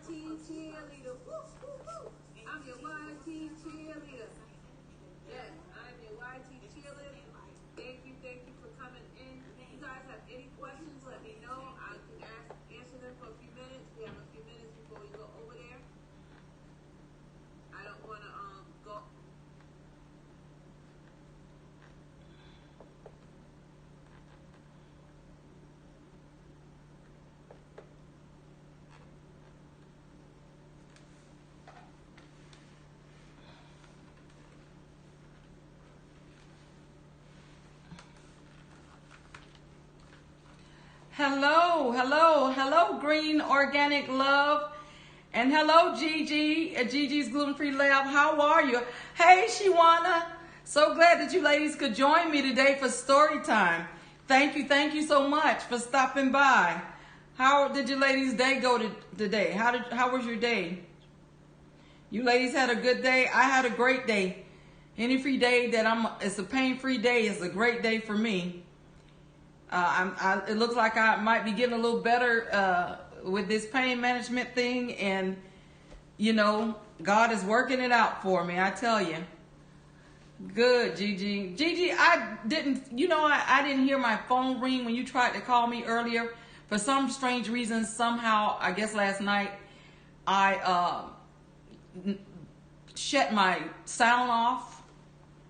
cheerleader. Woo, woo, woo. I'm your YT cheerleader. Yes, I'm your YT cheerleader. Thank you for coming in. If you guys have any questions, let me know. I can answer them for a few minutes. We have a few minutes before we go over there. I don't want to go. Hello, Green Organic Love. And hello, Gigi at Gigi's Gluten-Free Lab. How are you? Hey, Shawana. So glad that you ladies could join me today for story time. Thank you so much for stopping by. How did your ladies' day go today? How was your day? You ladies had a good day? I had a great day. Any free day that it's a pain-free day is a great day for me. It looks like I might be getting a little better with this pain management thing, and you know, God is working it out for me, I tell you. Good, Gigi. Gigi, I didn't hear my phone ring when you tried to call me earlier. For some strange reason, somehow, I guess last night, I shut my sound off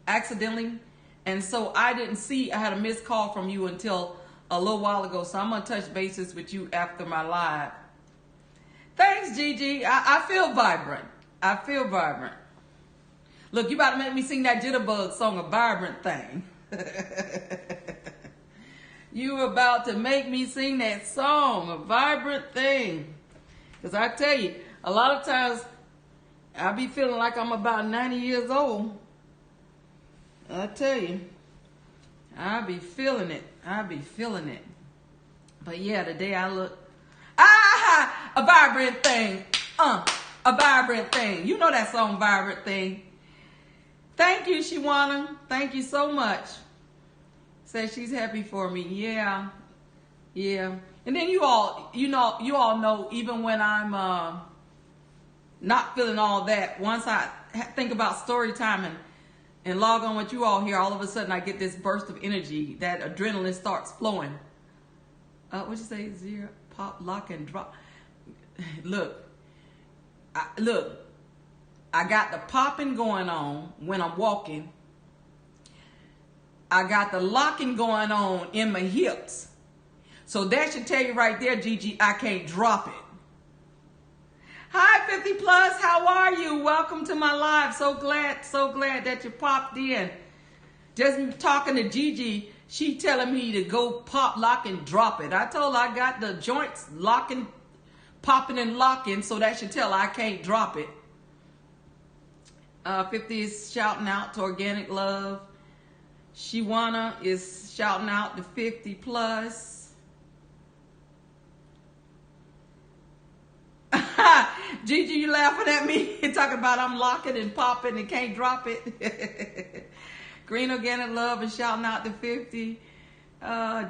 accidentally. And so I didn't see, I had a missed call from you until a little while ago. So I'm going to touch bases with you after my live. Thanks, Gigi. I feel vibrant. I feel vibrant. Look, you about to make me sing that Jitterbug song, A Vibrant Thing. You about to make me sing that song, A Vibrant Thing. Because I tell you, a lot of times I be feeling like I'm about 90 years old. I tell you, I be feeling it. But yeah, today I look, a vibrant thing. A vibrant thing. You know that song, Vibrant Thing. Thank you, Shawana. Thank you so much. Says she's happy for me. Yeah. And then you all know, even when I'm not feeling all that, once I think about story time and log on with you all here, all of a sudden I get this burst of energy. That adrenaline starts flowing. What'd you say? Zero, pop, lock, and drop. Look, I got the popping going on when I'm walking. I got the locking going on in my hips. So that should tell you right there, Gigi, I can't drop it. Hi, 50 Plus. How are you? Welcome to my live. So glad that you popped in. Just talking to Gigi, she telling me to go pop, lock, and drop it. I told her I got the joints locking, popping, and locking, so that should tell her I can't drop it. 50 is shouting out to Organic Love. Shawana is shouting out to 50 Plus. Gigi, you laughing at me? Talking about I'm locking and popping and can't drop it. Green Organic Love is shouting out to 50.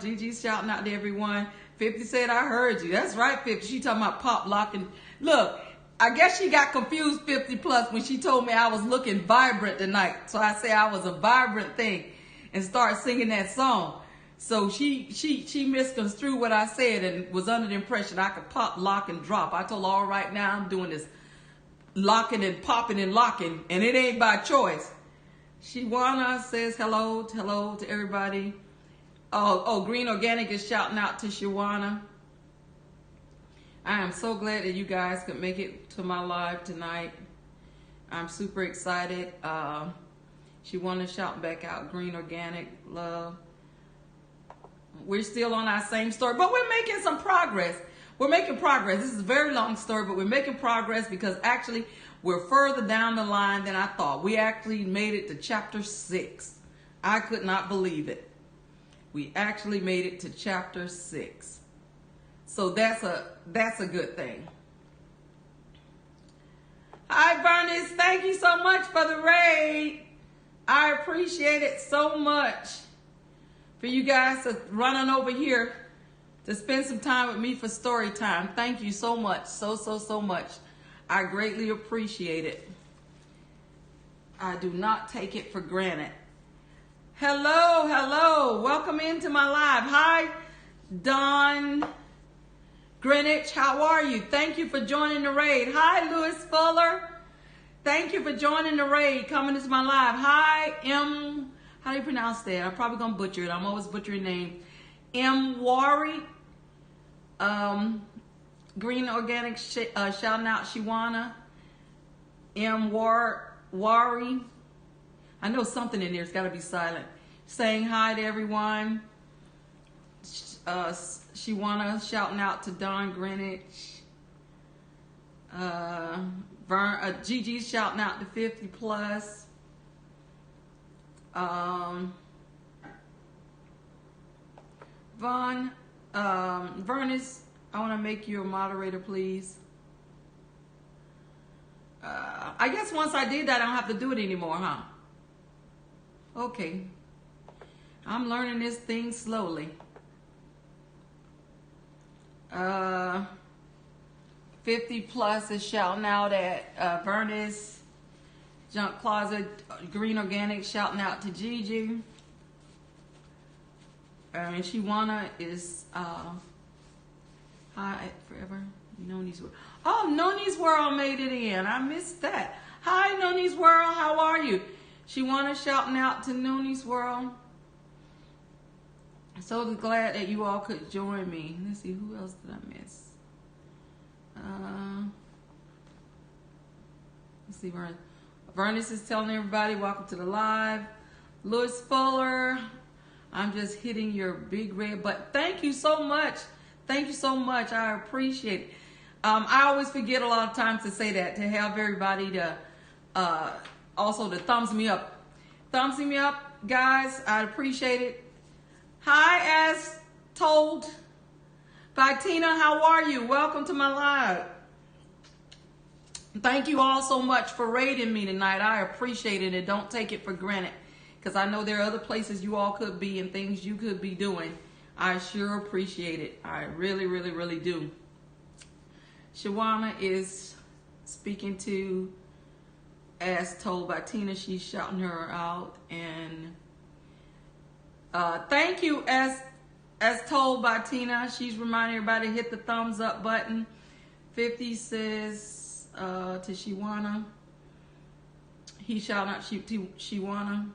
Gigi's shouting out to everyone. 50 said, I heard you. That's right, 50. She talking about pop, locking. Look, I guess she got confused, 50 Plus, when she told me I was looking vibrant tonight. So I say I was a vibrant thing and start singing that song. So she misconstrued what I said and was under the impression I could pop, lock, and drop. I told her, all right, now I'm doing this locking and popping and locking, and it ain't by choice. Shawana says hello to everybody. Oh, Green Organic is shouting out to Shawana. I am so glad that you guys could make it to my live tonight. I'm super excited. Shawana shouting back out, Green Organic Love. We're still on our same story, but we're making some progress. We're making progress. This is a very long story, but we're making progress because actually we're further down the line than I thought. We actually made it to chapter 6. I could not believe it. We actually made it to chapter 6. So that's a good thing. Hi, Bernice. Thank you so much for the raid. I appreciate it so much. For you guys to running over here to spend some time with me for story time. Thank you so much. So much. I greatly appreciate it. I do not take it for granted. Hello. Welcome into my live. Hi, Don Greenwich. How are you? Thank you for joining the raid. Hi, Lewis Fuller. Thank you for joining the raid, coming into my live. Hi, how do you pronounce that? I'm probably going to butcher it. I'm always butchering names. Wari. Green Organic, shouting out Shiwana. Wari. I know something in there. It's got to be silent. Saying hi to everyone. Shiwana shouting out to Don Greenwich. Gigi's shouting out to 50 plus. Vernis, I want to make you a moderator, please. I guess once I did that, I don't have to do it anymore, huh? Okay. I'm learning this thing slowly. 50 plus is shouting out at Vernis. Junk Closet, Green Organic shouting out to Gigi. And Shiwana is hi forever. Noni's World. Oh, Noni's World made it in. I missed that. Hi, Noni's World. How are you? Shiwana shouting out to Noni's World. So glad that you all could join me. Let's see, who else did I miss? Let's see, Vernis is telling everybody, welcome to the live. Lewis Fuller, I'm just hitting your big red button. Thank you so much. Thank you so much. I appreciate it. I always forget a lot of times to say that, to have everybody to also to thumbs me up. Thumbs me up, guys. I appreciate it. Hi, as told by Tina. How are you? Welcome to my live. Thank you all so much for raiding me tonight. I appreciate it and don't take it for granted, because I know there are other places you all could be and things you could be doing. I sure appreciate it. I really do. Shawana is speaking to as told by Tina. She's shouting her out. And thank you as told by Tina. She's reminding everybody to hit the thumbs up button. 50 says to Shiwana. He shouting out Shiwana.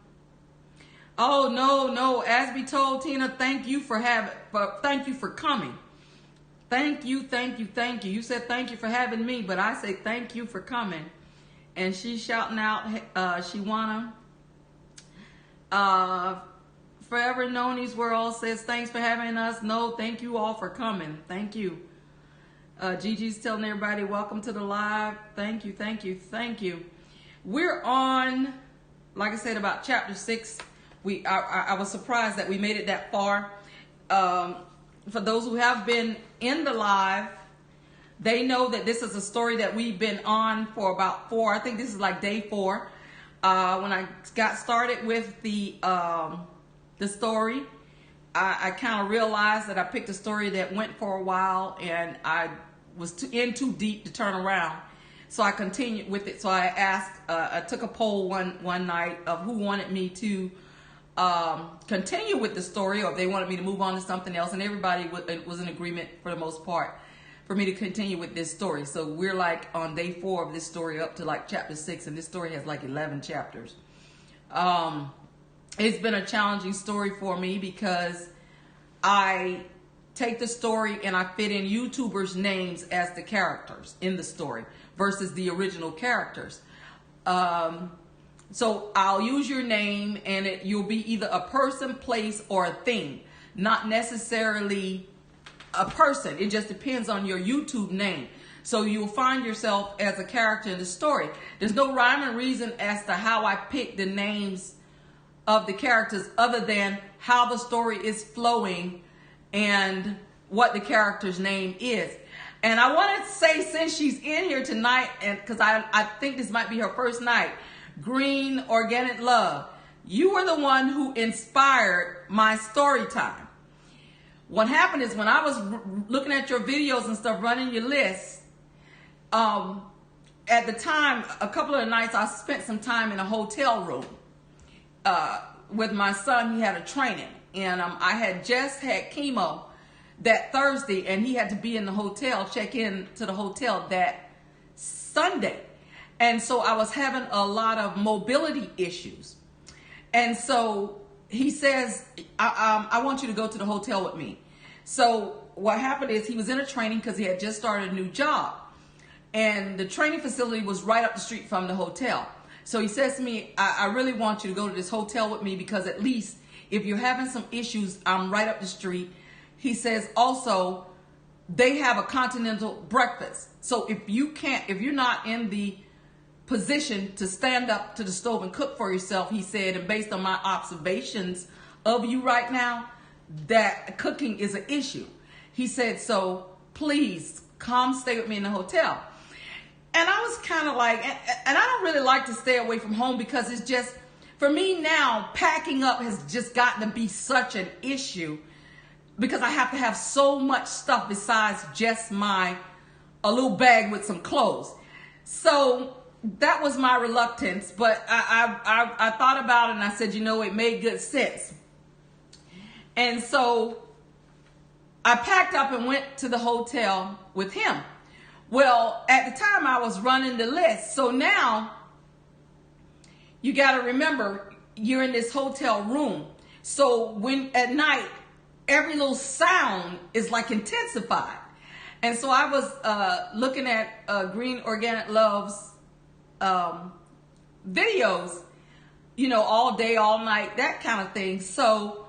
Oh no! As be told, Tina. Thank you for coming. Thank you. You said thank you for having me, but I say thank you for coming. And she's shouting out Shiwana. Forever Noni's World says thanks for having us. No, thank you all for coming. Thank you. Gigi's telling everybody welcome to the live. Thank you. We're on, like I said, about chapter 6. I was surprised that we made it that far. For those who have been in the live, they know that this is a story that we've been on for about 4. I think this is like day 4. When I got started with the story, I kind of realized that I picked a story that went for a while and I was too deep to turn around. So I continued with it. So I asked, I took a poll one night of who wanted me to continue with the story, or if they wanted me to move on to something else, and everybody was in agreement for the most part for me to continue with this story. So we're like on day 4 of this story up to like chapter 6, and this story has like 11 chapters. It's been a challenging story for me because I take the story and I fit in YouTubers' names as the characters in the story versus the original characters. So I'll use your name and you'll be either a person, place, or a thing. Not necessarily a person. It just depends on your YouTube name. So you'll find yourself as a character in the story. There's no rhyme or reason as to how I pick the names of the characters other than how the story is flowing and what the character's name is. And I want to say, since she's in here tonight, and because I think this might be her first night, Green Organic Love, you were the one who inspired my story time. What happened is when I was looking at your videos and stuff, running your list, at the time, a couple of nights, I spent some time in a hotel room with my son. He had a training, and I had just had chemo that Thursday, and he had to be in the hotel, check in to the hotel that Sunday. And so I was having a lot of mobility issues. And so he says, I want you to go to the hotel with me. So what happened is he was in a training because he had just started a new job. And the training facility was right up the street from the hotel. So he says to me, I really want you to go to this hotel with me because at least if you're having some issues, I'm right up the street. He says also, they have a continental breakfast. So if you're not in the position to stand up to the stove and cook for yourself, he said, and based on my observations of you right now, that cooking is an issue. He said, so please come stay with me in the hotel. And I was kind of like, and I don't really like to stay away from home because it's just, for me now, packing up has just gotten to be such an issue because I have to have so much stuff besides just a little bag with some clothes. So that was my reluctance, but I thought about it and I said, it made good sense. And so I packed up and went to the hotel with him. Well, at the time I was running the list. So now you got to remember you're in this hotel room. So when at night, every little sound is like intensified. And so I was looking at Green Organic Love's videos, all day, all night, that kind of thing. So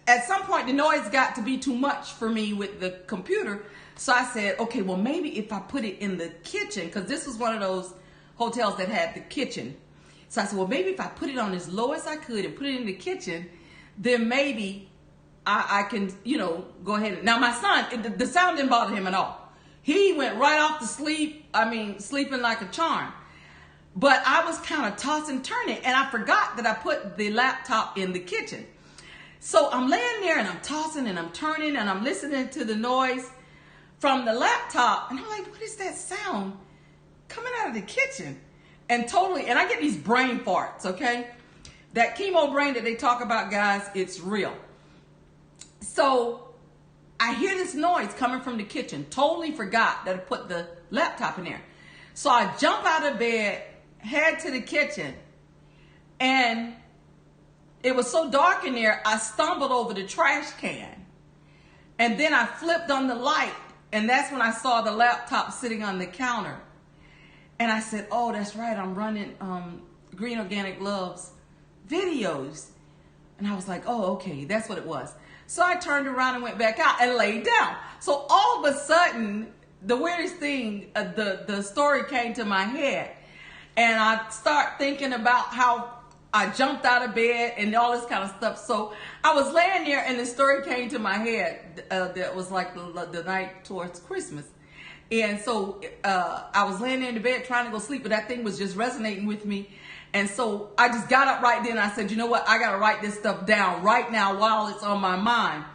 at some point the noise got to be too much for me with the computer. So I said, okay, well maybe if I put it in the kitchen, because this was one of those hotels that had the kitchen. So I said, well maybe if I put it on as low as I could and put it in the kitchen, then maybe I can, go ahead. Now my son, the sound didn't bother him at all. He went right off to sleep. Sleeping like a charm. But I was kind of tossing, turning, and I forgot that I put the laptop in the kitchen. So I'm laying there and I'm tossing and I'm turning and I'm listening to the noise from the laptop. And I'm like, what is that sound coming out of the kitchen? And I get these brain farts, okay? That chemo brain that they talk about, guys, it's real. So I hear this noise coming from the kitchen. Totally forgot that I put the laptop in there. So I jump out of bed, head to the kitchen, and it was so dark in there, I stumbled over the trash can. And then I flipped on the light, and that's when I saw the laptop sitting on the counter. And I said, oh, that's right, I'm running Green Organic Love's videos. And I was like, oh, okay, that's what it was. So I turned around and went back out and laid down. So all of a sudden, the weirdest thing, the story came to my head. And I start thinking about how I jumped out of bed and all this kind of stuff. So I was laying there and the story came to my head that was like the night towards Christmas. And so I was laying there in the bed trying to go sleep, but that thing was just resonating with me. And so I just got up right then and I said, you know what? I got to write this stuff down right now while it's on my mind.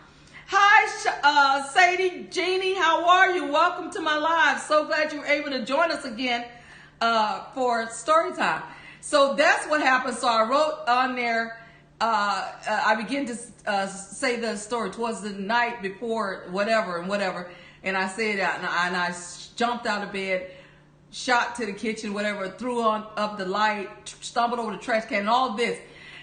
Hi, Sadie, Jeannie, how are you? Welcome to my live. So glad you were able to join us again for story time. So that's what happened. So I wrote on there, I began to say the story towards the night before whatever. And I said that and I jumped out of bed, shot to the kitchen, whatever, threw up the light, stumbled over the trash can, and all this.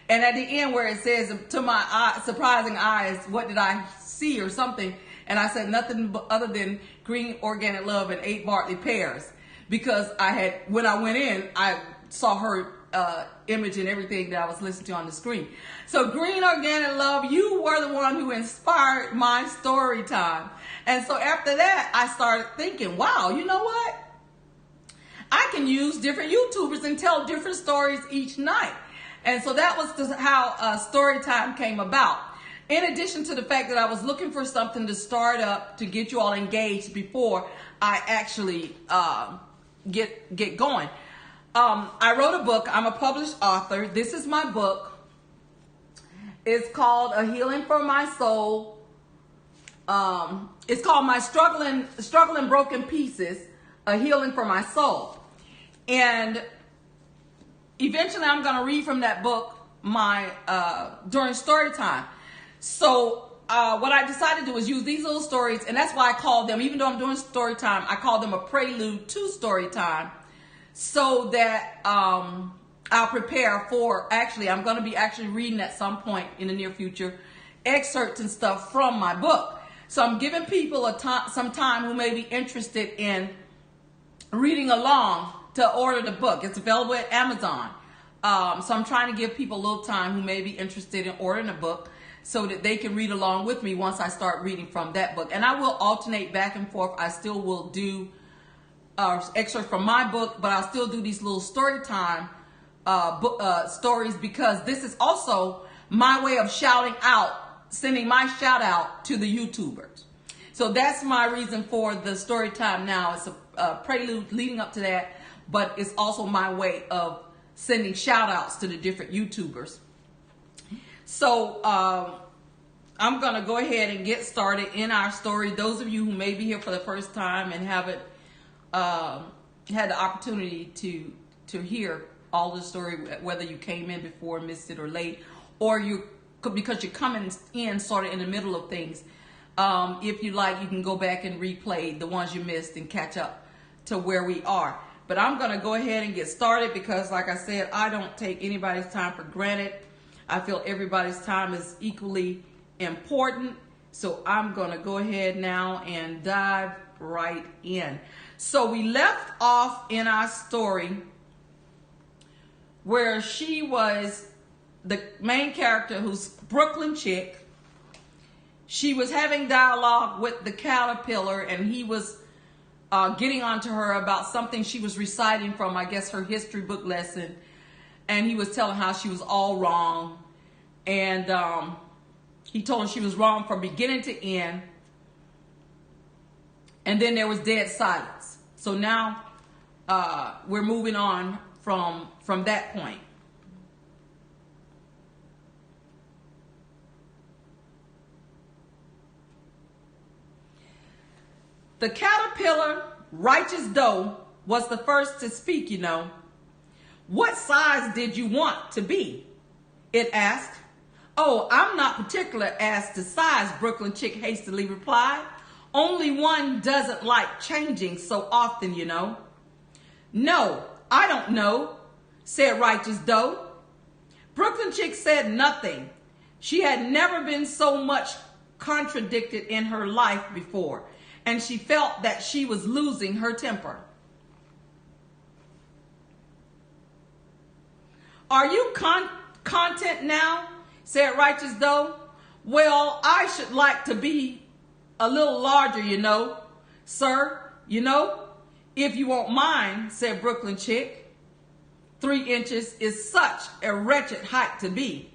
And at the end where it says, to my surprising eyes, what did I see or something? And I said nothing other than Green Organic Love and 8 Bartley pears. Because when I went in, I saw her image and everything that I was listening to on the screen. So Green Organic Love, you were the one who inspired my story time. And so after that, I started thinking, wow, you know what? I can use different YouTubers and tell different stories each night. And so that was how story time came about. In addition to the fact that I was looking for something to start up to get you all engaged before I actually get going. I wrote a book. I'm a published author. This is my book. It's called A Healing for My Soul, It's called My Struggling Broken Pieces, A Healing for My Soul. And eventually I'm going to read from that book during story time. So what I decided to do is use these little stories, and that's why I call them, even though I'm doing story time, I call them a prelude to story time, so that I'll prepare for, I'm going to be actually reading at some point in the near future excerpts and stuff from my book. So I'm giving people some time who may be interested in reading along to order the book. It's available at Amazon. So I'm trying to give people a little time who may be interested in ordering a book so that they can read along with me once I start reading from that book. And I will alternate back and forth. I still will do excerpts from my book, but I'll still do these little story time stories, because this is also my way of sending my shout out to the YouTubers. So that's my reason for the story time now. It's a prelude leading up to that, but it's also my way of sending shout outs to the different YouTubers. So I'm going to go ahead and get started in our story. Those of you who may be here for the first time and haven't had the opportunity to hear all the story, whether you came in before, missed it, or late, or because you're coming in sort of in the middle of things, if you like, you can go back and replay the ones you missed and catch up to where we are. But I'm going to go ahead and get started because, like I said, I don't take anybody's time for granted. I feel everybody's time is equally important. So I'm going to go ahead now and dive right in. So we left off in our story where she was the main character, who's Brooklyn chick. She was having dialogue with the caterpillar, and he was getting onto her about something she was reciting from, I guess, her history book lesson. And he was telling how she was all wrong. And he told her she was wrong from beginning to end. And then there was dead silence. So now we're moving on from that point. The caterpillar, righteous doe, was the first to speak, you know. What size did you want to be? It asked. Oh, I'm not particular as to size, Brooklyn chick hastily replied. Only one doesn't like changing so often, you know. No, I don't know, said righteous doe. Brooklyn chick said nothing. She had never been so much contradicted in her life before, and she felt that she was losing her temper. Are you content now? Said righteous doe. Well, I should like to be a little larger, you know, sir, you know, if you won't mind, said Brooklyn chick. 3 inches is such a wretched height to be.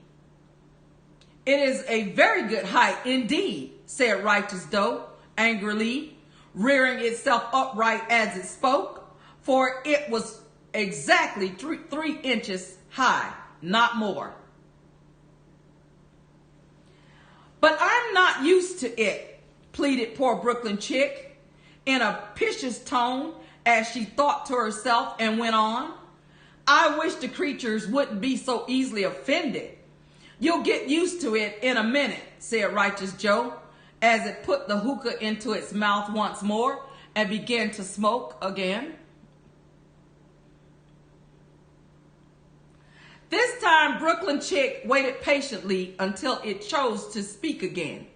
It is a very good height indeed, said righteous doe angrily, rearing itself upright as it spoke, for it was exactly 3 inches high, not more. But I'm not used to it, pleaded poor Brooklyn chick in a piteous tone as she thought to herself and went on. I wish the creatures wouldn't be so easily offended. You'll get used to it in a minute, said righteous Joe, as it put the hookah into its mouth once more and began to smoke again. This time, Brooklyn chick waited patiently until it chose to speak again.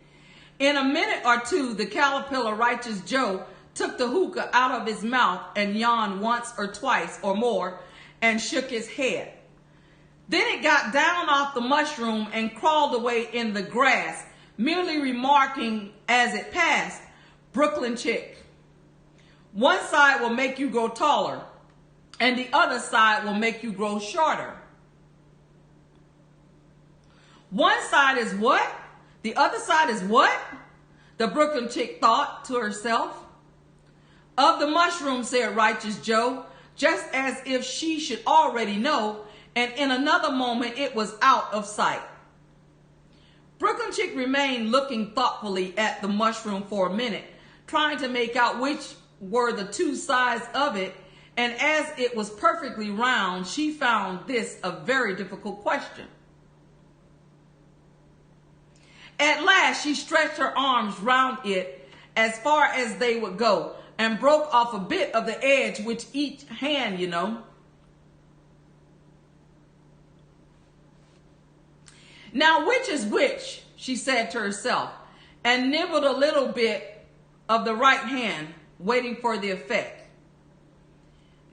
In a minute or two, the caterpillar righteous Joe took the hookah out of his mouth and yawned once or twice or more and shook his head. Then it got down off the mushroom and crawled away in the grass, merely remarking as it passed, Brooklyn chick, one side will make you grow taller and the other side will make you grow shorter. One side is what? The other side is what? The Brooklyn chick thought to herself. Of the mushroom, said righteous Joe, just as if she should already know, and in another moment it was out of sight. Brooklyn Chick remained looking thoughtfully at the mushroom for a minute, trying to make out which were the two sides of it, and as it was perfectly round, she found this a very difficult question. At last, she stretched her arms round it as far as they would go and broke off a bit of the edge with each hand, you know. Now, which is which, she said to herself, and nibbled a little bit of the right hand, waiting for the effect.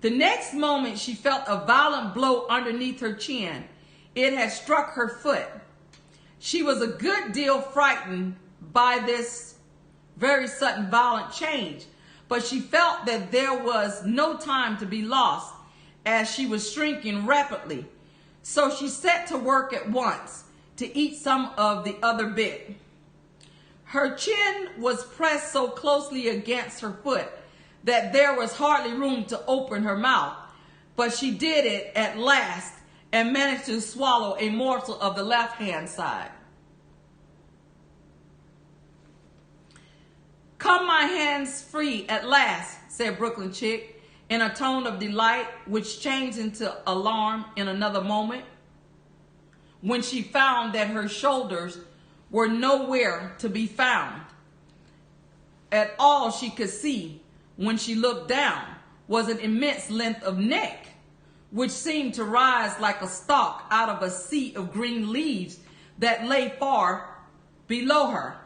The next moment, she felt a violent blow underneath her chin. It had struck her foot. She was a good deal frightened by this very sudden violent change, but she felt that there was no time to be lost as she was shrinking rapidly. So she set to work at once to eat some of the other bit. Her chin was pressed so closely against her foot that there was hardly room to open her mouth, but she did it at last and managed to swallow a morsel of the left hand side. "Come my hands free at last," said Brooklyn Chick in a tone of delight which changed into alarm in another moment, when she found that her shoulders were nowhere to be found. At all she could see when she looked down was an immense length of neck, which seemed to rise like a stalk out of a sea of green leaves that lay far below her.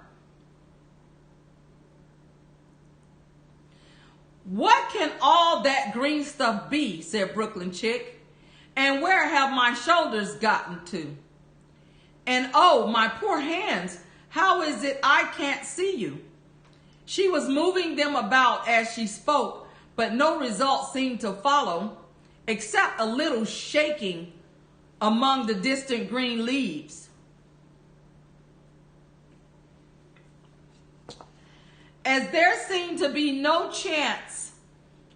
"What can all that green stuff be?" said Brooklyn Chick. "And where have my shoulders gotten to? And oh, my poor hands, how is it I can't see you?" She was moving them about as she spoke, but no result seemed to follow, except a little shaking among the distant green leaves. As there seemed to be no chance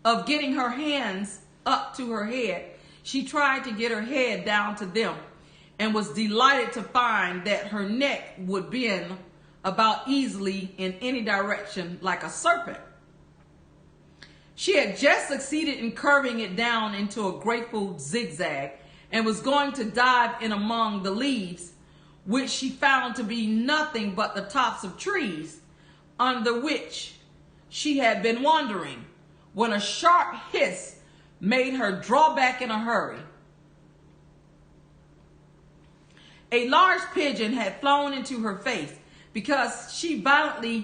of getting her hands up to her head, she tried to get her head down to them and was delighted to find that her neck would bend about easily in any direction like a serpent. She had just succeeded in curving it down into a graceful zigzag and was going to dive in among the leaves, which she found to be nothing but the tops of trees under which she had been wandering, when a sharp hiss made her draw back in a hurry. A large pigeon had flown into her face because she violated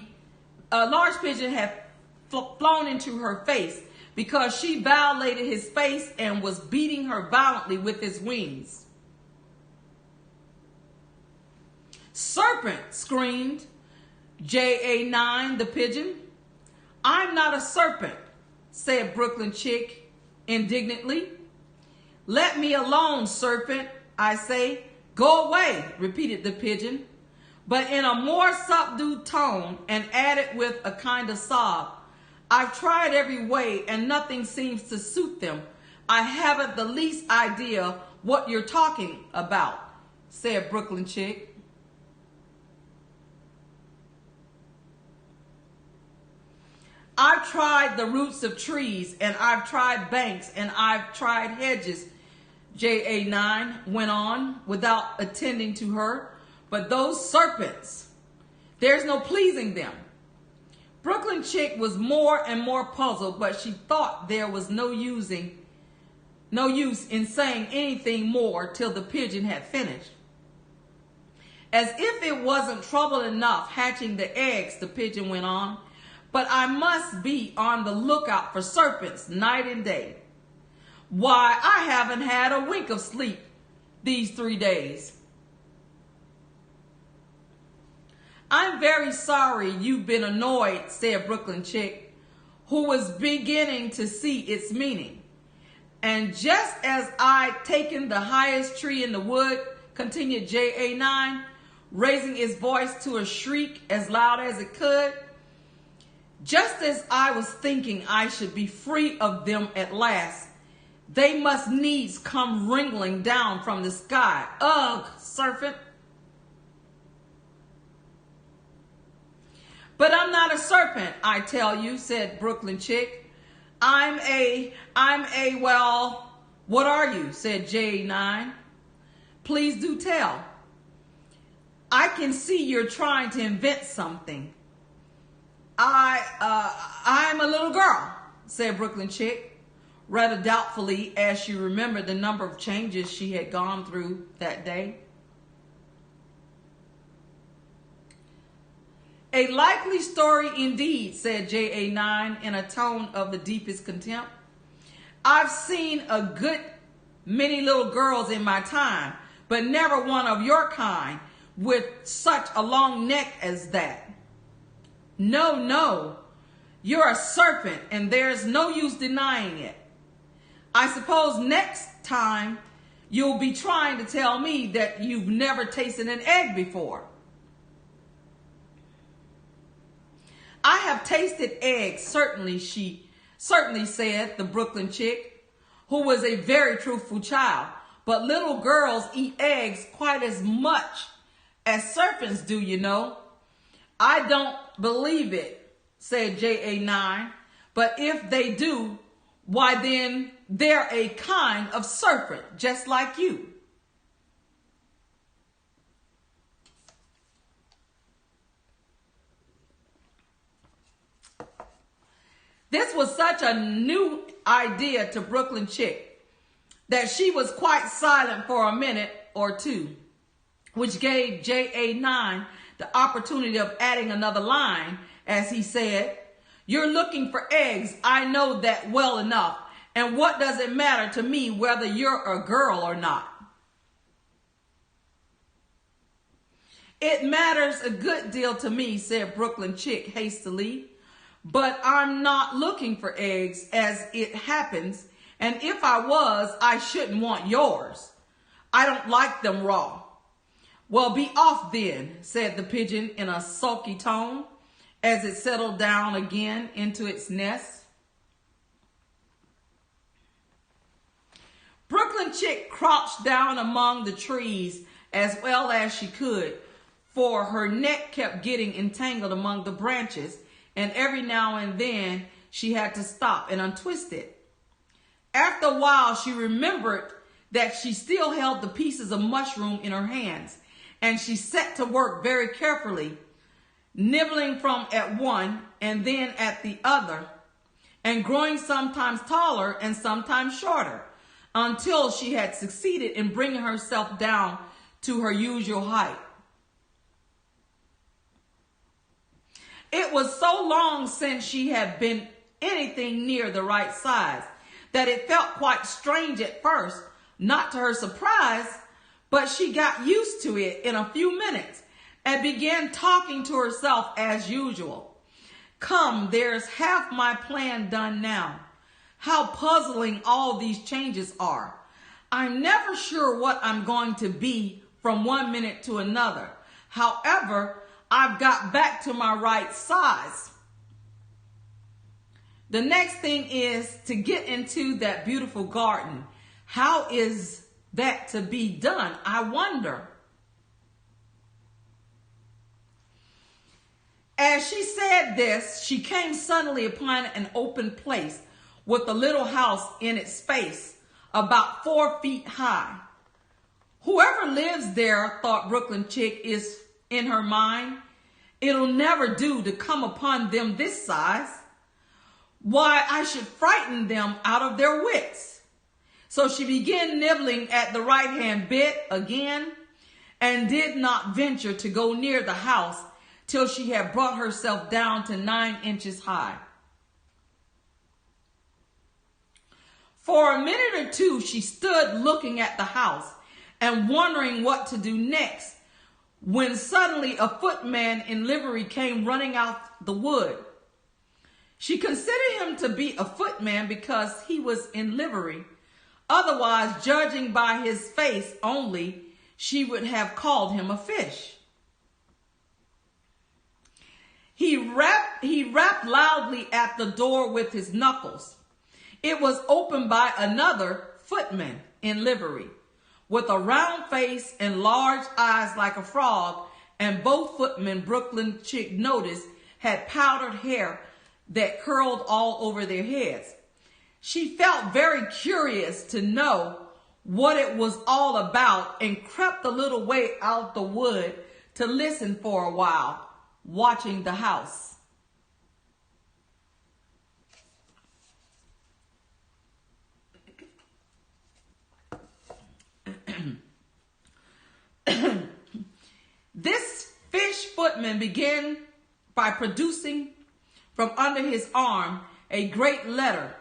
his face and was beating her violently with his wings. "Serpent!" screamed JA9, the pigeon. "I'm not a serpent," said Brooklyn Chick indignantly. "Let me alone, serpent, I say. Go away," repeated the pigeon, but in a more subdued tone, and added with a kind of sob, "I've tried every way and nothing seems to suit them. I haven't the least idea what you're talking about," said Brooklyn Chick. "I've tried the roots of trees, and I've tried banks, and I've tried hedges," JA9 went on without attending to her. "But those serpents, there's no pleasing them." Brooklyn Chick was more and more puzzled, but she thought there was no use in saying anything more till the pigeon had finished. "As if it wasn't trouble enough hatching the eggs," the pigeon went on, "but I must be on the lookout for serpents night and day. Why, I haven't had a wink of sleep these 3 days." "I'm very sorry you've been annoyed," said Brooklyn Chick, who was beginning to see its meaning. "And just as I'd taken the highest tree in the wood," continued JA9, raising its voice to a shriek as loud as it could, "just as I was thinking I should be free of them at last, they must needs come wriggling down from the sky. Ugh, serpent! not a serpent, I tell you, said Brooklyn Chick. Well, what are you, said J9. Please do tell. I can see you're trying to invent something. I'm a little girl, said Brooklyn Chick, rather doubtfully as she remembered the number of changes she had gone through that day. A likely story indeed, said JA9 in a tone of the deepest contempt. I've seen a good many little girls in my time, but never one of your kind with such a long neck as that. No, you're a serpent and there's no use denying it. I suppose next time you'll be trying to tell me that you've never tasted an egg before. I have tasted eggs, certainly said the Brooklyn Chick, who was a very truthful child. But little girls eat eggs quite as much as serpents do, you know. I don't believe it, said JA9. But if they do, why then they're a kind of serpent, just like you. This was such a new idea to Brooklyn Chick that she was quite silent for a minute or two, which gave JA9 the opportunity of adding another line as he said, "You're looking for eggs. I know that well enough. And what does it matter to me whether you're a girl or not?" It matters a good deal to me, said Brooklyn Chick hastily. But I'm not looking for eggs as it happens, and if I was, I shouldn't want yours. I don't like them raw. Well, be off then, said the pigeon in a sulky tone as it settled down again into its nest. Brooklyn Chick crouched down among the trees as well as she could, for her neck kept getting entangled among the branches, and every now and then she had to stop and untwist it. After a while, she remembered that she still held the pieces of mushroom in her hands, and she set to work very carefully, nibbling from at one and then at the other, and growing sometimes taller and sometimes shorter, until she had succeeded in bringing herself down to her usual height. It was so long since she had been anything near the right size that it felt quite strange at first, not to her surprise, but she got used to it in a few minutes and began talking to herself as usual. Come, there's half my plan done now. How puzzling all these changes are. I'm never sure what I'm going to be from one minute to another. However, I've got back to my right size. The next thing is to get into that beautiful garden. How is that to be done, I wonder? As she said this, she came suddenly upon an open place with a little house in its space, about 4 feet high. Whoever lives there, thought Brooklyn Chick, is in her mind, it'll never do to come upon them this size. Why, I should frighten them out of their wits. So she began nibbling at the right-hand bit again and did not venture to go near the house till she had brought herself down to 9 inches high. For a minute or two, she stood looking at the house and wondering what to do next, when suddenly a footman in livery came running out the wood. She considered him to be a footman because he was in livery. Otherwise, judging by his face only, she would have called him a fish. He rapped loudly at the door with his knuckles. It was opened by another footman in livery, with a round face and large eyes like a frog, and both footmen, Brooklyn Chick noticed, had powdered hair that curled all over their heads. She felt very curious to know what it was all about and crept a little way out the wood to listen for a while, watching the house. This fish footman began by producing from under his arm a great letter,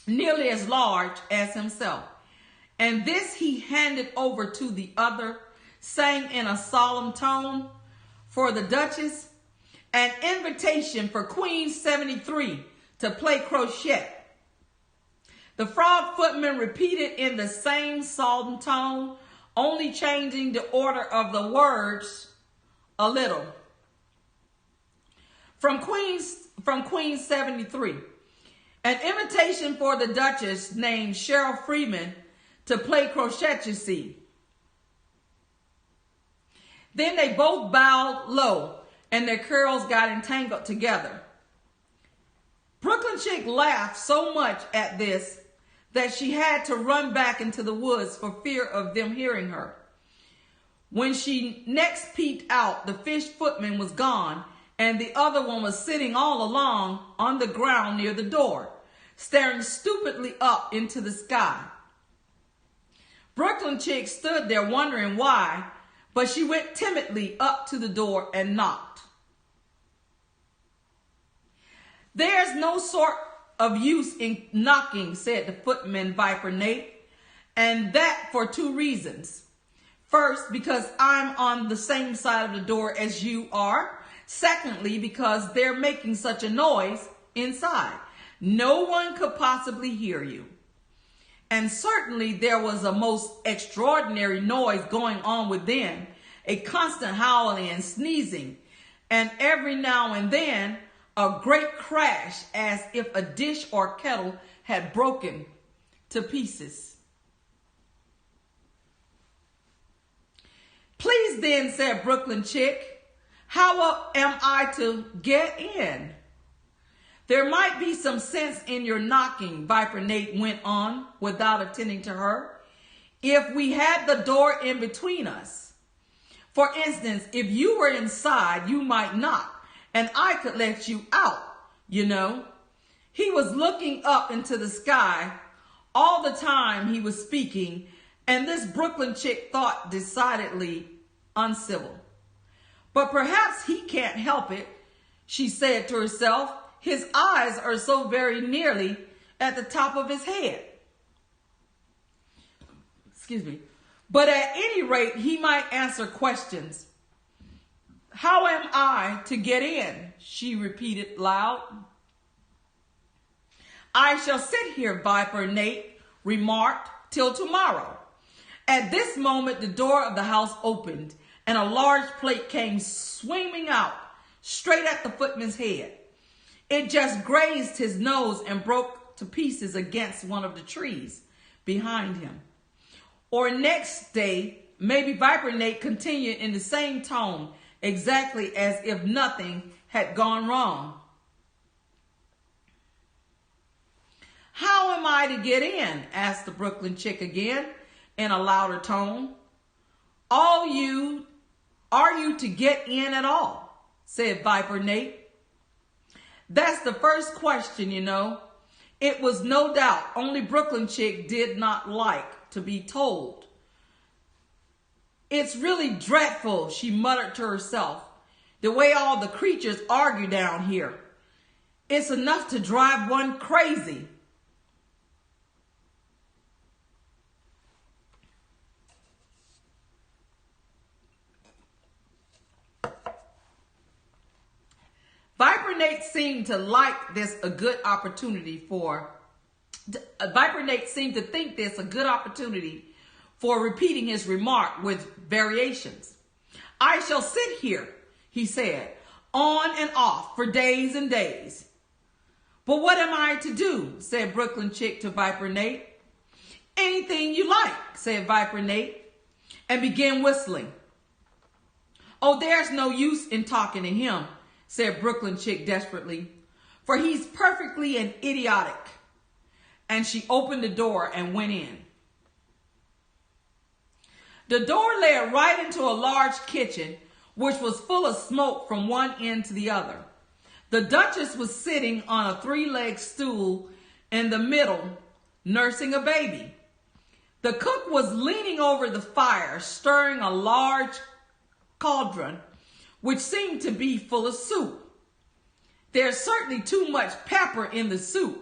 nearly as large as himself. And this he handed over to the other, saying in a solemn tone, "For the Duchess, an invitation for Queen 73 to play crochet." The frog footman repeated in the same solemn tone, only changing the order of the words a little. From Queen 73, an invitation for the Duchess named Cheryl Freeman to play crochet, you see. Then they both bowed low and their curls got entangled together. Brooklyn Chick laughed so much at this that she had to run back into the woods for fear of them hearing her. When she next peeped out, the fish footman was gone, and the other one was sitting all along on the ground near the door, staring stupidly up into the sky. Brooklyn Chick stood there wondering why, but she went timidly up to the door and knocked. "There's no sort of use in knocking," said the footman Viper Nate, "and that for two reasons. First, because I'm on the same side of the door as you are. Secondly, because they're making such a noise inside. No one could possibly hear you." And certainly there was a most extraordinary noise going on within, a constant howling and sneezing, and every now and then a great crash as if a dish or kettle had broken to pieces. "Please then," said Brooklyn Chick, "how am I to get in?" "There might be some sense in your knocking," Viper Nate went on without attending to her, "if we had the door in between us. For instance, if you were inside, you might knock, and I could let you out, you know." He was looking up into the sky all the time he was speaking, and this Brooklyn Chick thought decidedly uncivil. "But perhaps he can't help it," she said to herself. "His eyes are so very nearly at the top of his head. Excuse me. But at any rate, he might answer questions." "How am I to get in?" she repeated loud. "I shall sit here," Viper Nate remarked, "till tomorrow." At this moment, the door of the house opened, and a large plate came swinging out straight at the footman's head. It just grazed his nose and broke to pieces against one of the trees behind him. Or next day, maybe Viper Nate continued in the same tone, exactly as if nothing had gone wrong. "How am I to get in?" asked the Brooklyn Chick again in a louder tone. Are you to get in at all?" said Viper Nate. "That's the first question, you know." It was no doubt only Brooklyn Chick did not like to be told. "It's really dreadful," she muttered to herself, "the way all the creatures argue down here. It's enough to drive one crazy." Viper Nate seemed to like this a good opportunity for Viper Nate seemed to think this a good opportunity for repeating his remark with variations. "I shall sit here," he said, "on and off for days and days." "But what am I to do?" said Brooklyn Chick to Viper Nate. "Anything you like," said Viper Nate, and began whistling. "Oh, there's no use in talking to him," said Brooklyn Chick desperately, for he's perfectly and idiotic. And she opened the door and went in. The door led right into a large kitchen, which was full of smoke from one end to the other. The Duchess was sitting on a three-legged stool in the middle, nursing a baby. The cook was leaning over the fire, stirring a large cauldron, which seemed to be full of soup. There's certainly too much pepper in the soup,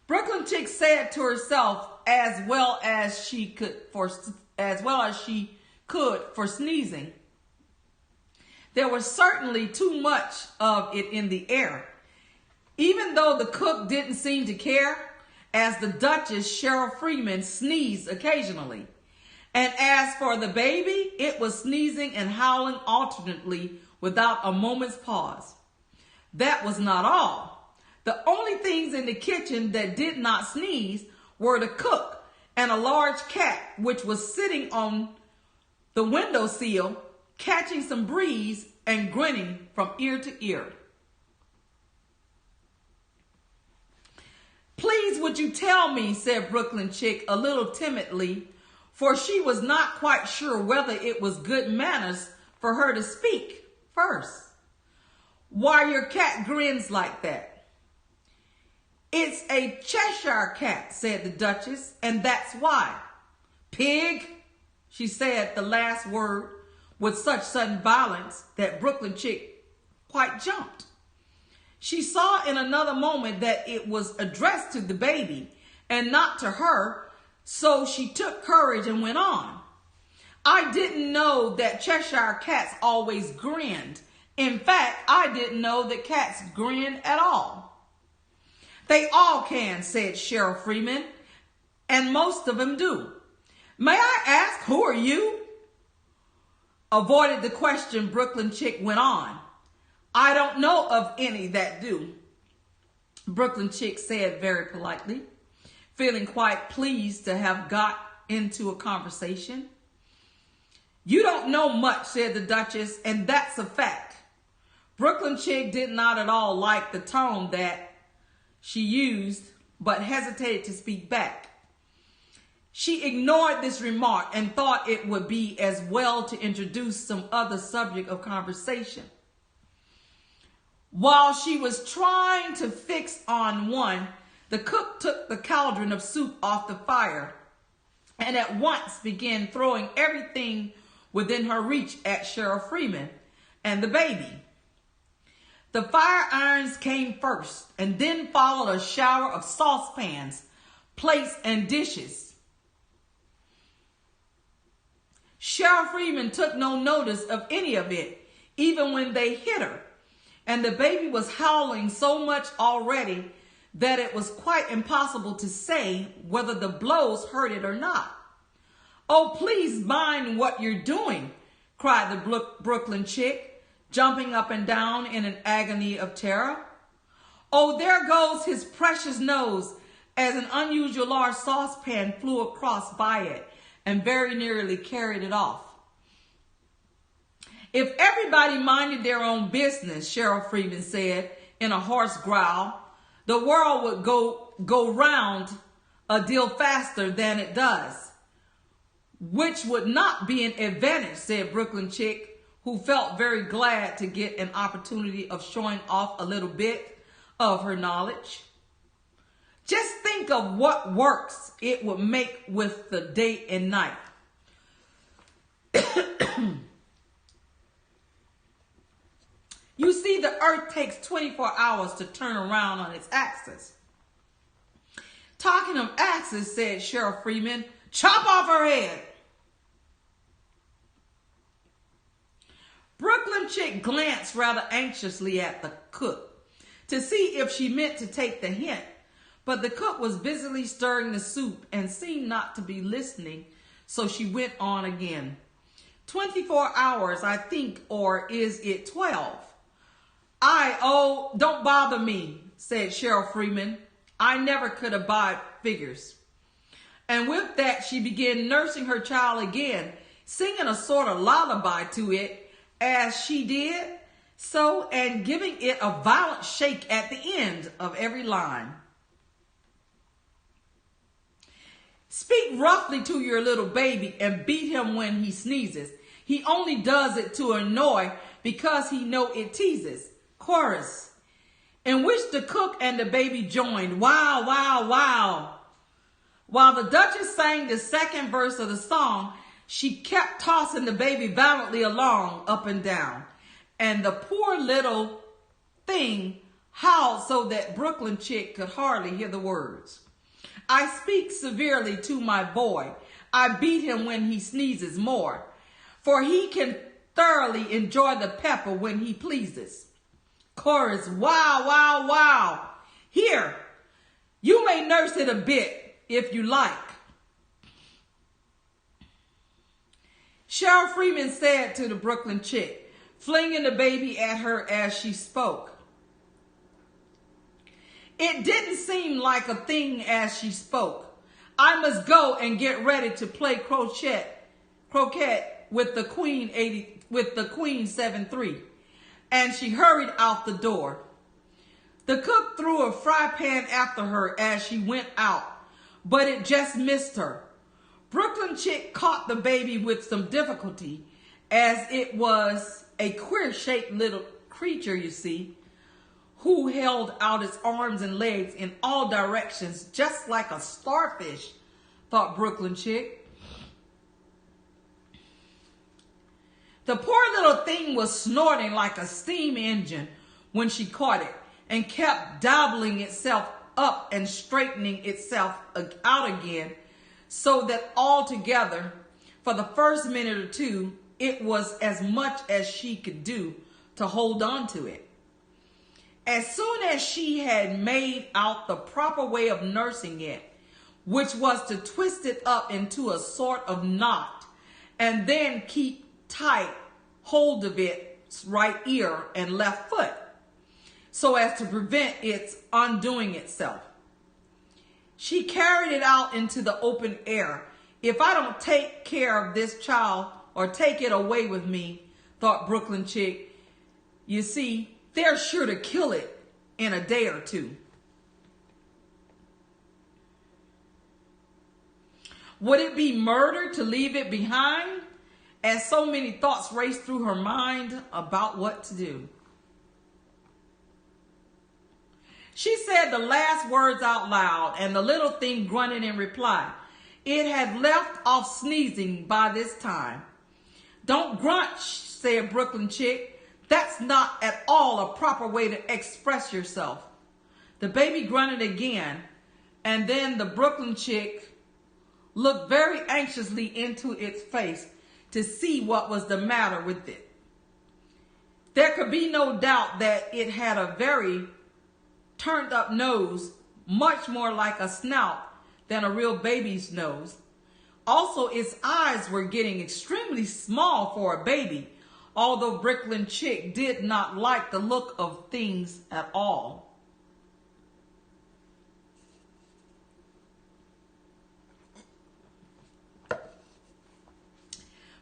Brooklyn Chick said to herself, as well as she could for sneezing. There was certainly too much of it in the air, even though the cook didn't seem to care, as the Duchess, Cheryl Freeman, sneezed occasionally. And as for the baby, it was sneezing and howling alternately without a moment's pause. That was not all. The only things in the kitchen that did not sneeze were the cook and a large cat, which was sitting on the windowsill, catching some breeze and grinning from ear to ear. "Please, would you tell me," said Brooklyn Chick a little timidly, for she was not quite sure whether it was good manners for her to speak first, "why your cat grins like that?" "It's a Cheshire cat," said the Duchess, "and that's why." "Pig," she said the last word with such sudden violence that Brooklyn Chick quite jumped. She saw in another moment that it was addressed to the baby and not to her, so she took courage and went on. "I didn't know that Cheshire cats always grinned. In fact, I didn't know that cats grin at all." "They all can," said Cheryl Freeman, "and most of them do. May I ask, who are you?" Avoided the question, Brooklyn Chick went on. "I don't know of any that do," Brooklyn Chick said very politely, feeling quite pleased to have got into a conversation. "You don't know much," said the Duchess, "and that's a fact." Brooklyn Chick did not at all like the tone that she used, but hesitated to speak back. She ignored this remark and thought it would be as well to introduce some other subject of conversation. While she was trying to fix on one, the cook took the cauldron of soup off the fire and at once began throwing everything within her reach at Cheryl Freeman and the baby. The fire irons came first, and then followed a shower of saucepans, plates, and dishes. Cheryl Freeman took no notice of any of it, even when they hit her, and the baby was howling so much already that it was quite impossible to say whether the blows hurt it or not. "Oh, please mind what you're doing," cried the Brooklyn Chick, jumping up and down in an agony of terror. "Oh, there goes his precious nose," as an unusual large saucepan flew across by it and very nearly carried it off. "If everybody minded their own business," Cheryl Freeman said in a hoarse growl, "the world would go round a deal faster than it does." "Which would not be an advantage," said Brooklyn Chick, who felt very glad to get an opportunity of showing off a little bit of her knowledge. "Just think of what works it would make with the day and night." "You see, the earth takes 24 hours to turn around on its axis." "Talking of axis," said Cheryl Freeman, "chop off her head." Brooklyn Chick glanced rather anxiously at the cook to see if she meant to take the hint, but the cook was busily stirring the soup and seemed not to be listening, so she went on again. 24 hours, I think, or is it 12? Don't bother me," said Cheryl Freeman. "I never could abide figures." And with that, she began nursing her child again, singing a sort of lullaby to it as she did, So, and giving it a violent shake at the end of every line. Speak roughly to your little baby and beat him when he sneezes. He only does it to annoy because he know it teases. Chorus, in which the cook and the baby joined. Wow, wow, wow. While the Duchess sang the second verse of the song, she kept tossing the baby violently along, up and down. And the poor little thing howled so that Brooklyn chick could hardly hear the words. I speak severely to my boy. I beat him when he sneezes more, for he can thoroughly enjoy the pepper when he pleases. Chorus, wow, wow, wow. Here, you may nurse it a bit if you like. Cheryl Freeman said to the Brooklyn chick, flinging the baby at her as she spoke. It didn't seem like a thing as she spoke. I must go and get ready to play croquet with the Queen 7-3. And she hurried out the door. The cook threw a fry pan after her as she went out, but it just missed her. Brooklyn chick caught the baby with some difficulty, as it was a queer-shaped little creature, you see, who held out its arms and legs in all directions, just like a starfish, thought Brooklyn chick. The poor little thing was snorting like a steam engine when she caught it, and kept doubling itself up and straightening itself out again, so that altogether, for the first minute or two, it was as much as she could do to hold on to it. As soon as she had made out the proper way of nursing it, which was to twist it up into a sort of knot and then keep tight hold of its right ear and left foot, so as to prevent its undoing itself. She carried it out into the open air. If I don't take care of this child or take it away with me, thought Brooklyn chick, you see, they're sure to kill it in a day or two. Would it be murder to leave it behind? As so many thoughts raced through her mind about what to do. She said the last words out loud, and the little thing grunted in reply. It had left off sneezing by this time. Don't grunt, said Brooklyn chick. That's not at all a proper way to express yourself. The baby grunted again, and then the Brooklyn chick looked very anxiously into its face to see what was the matter with it. There could be no doubt that it had a very turned up nose, much more like a snout than a real baby's nose. Also, its eyes were getting extremely small for a baby, although Brooklyn chick did not like the look of things at all.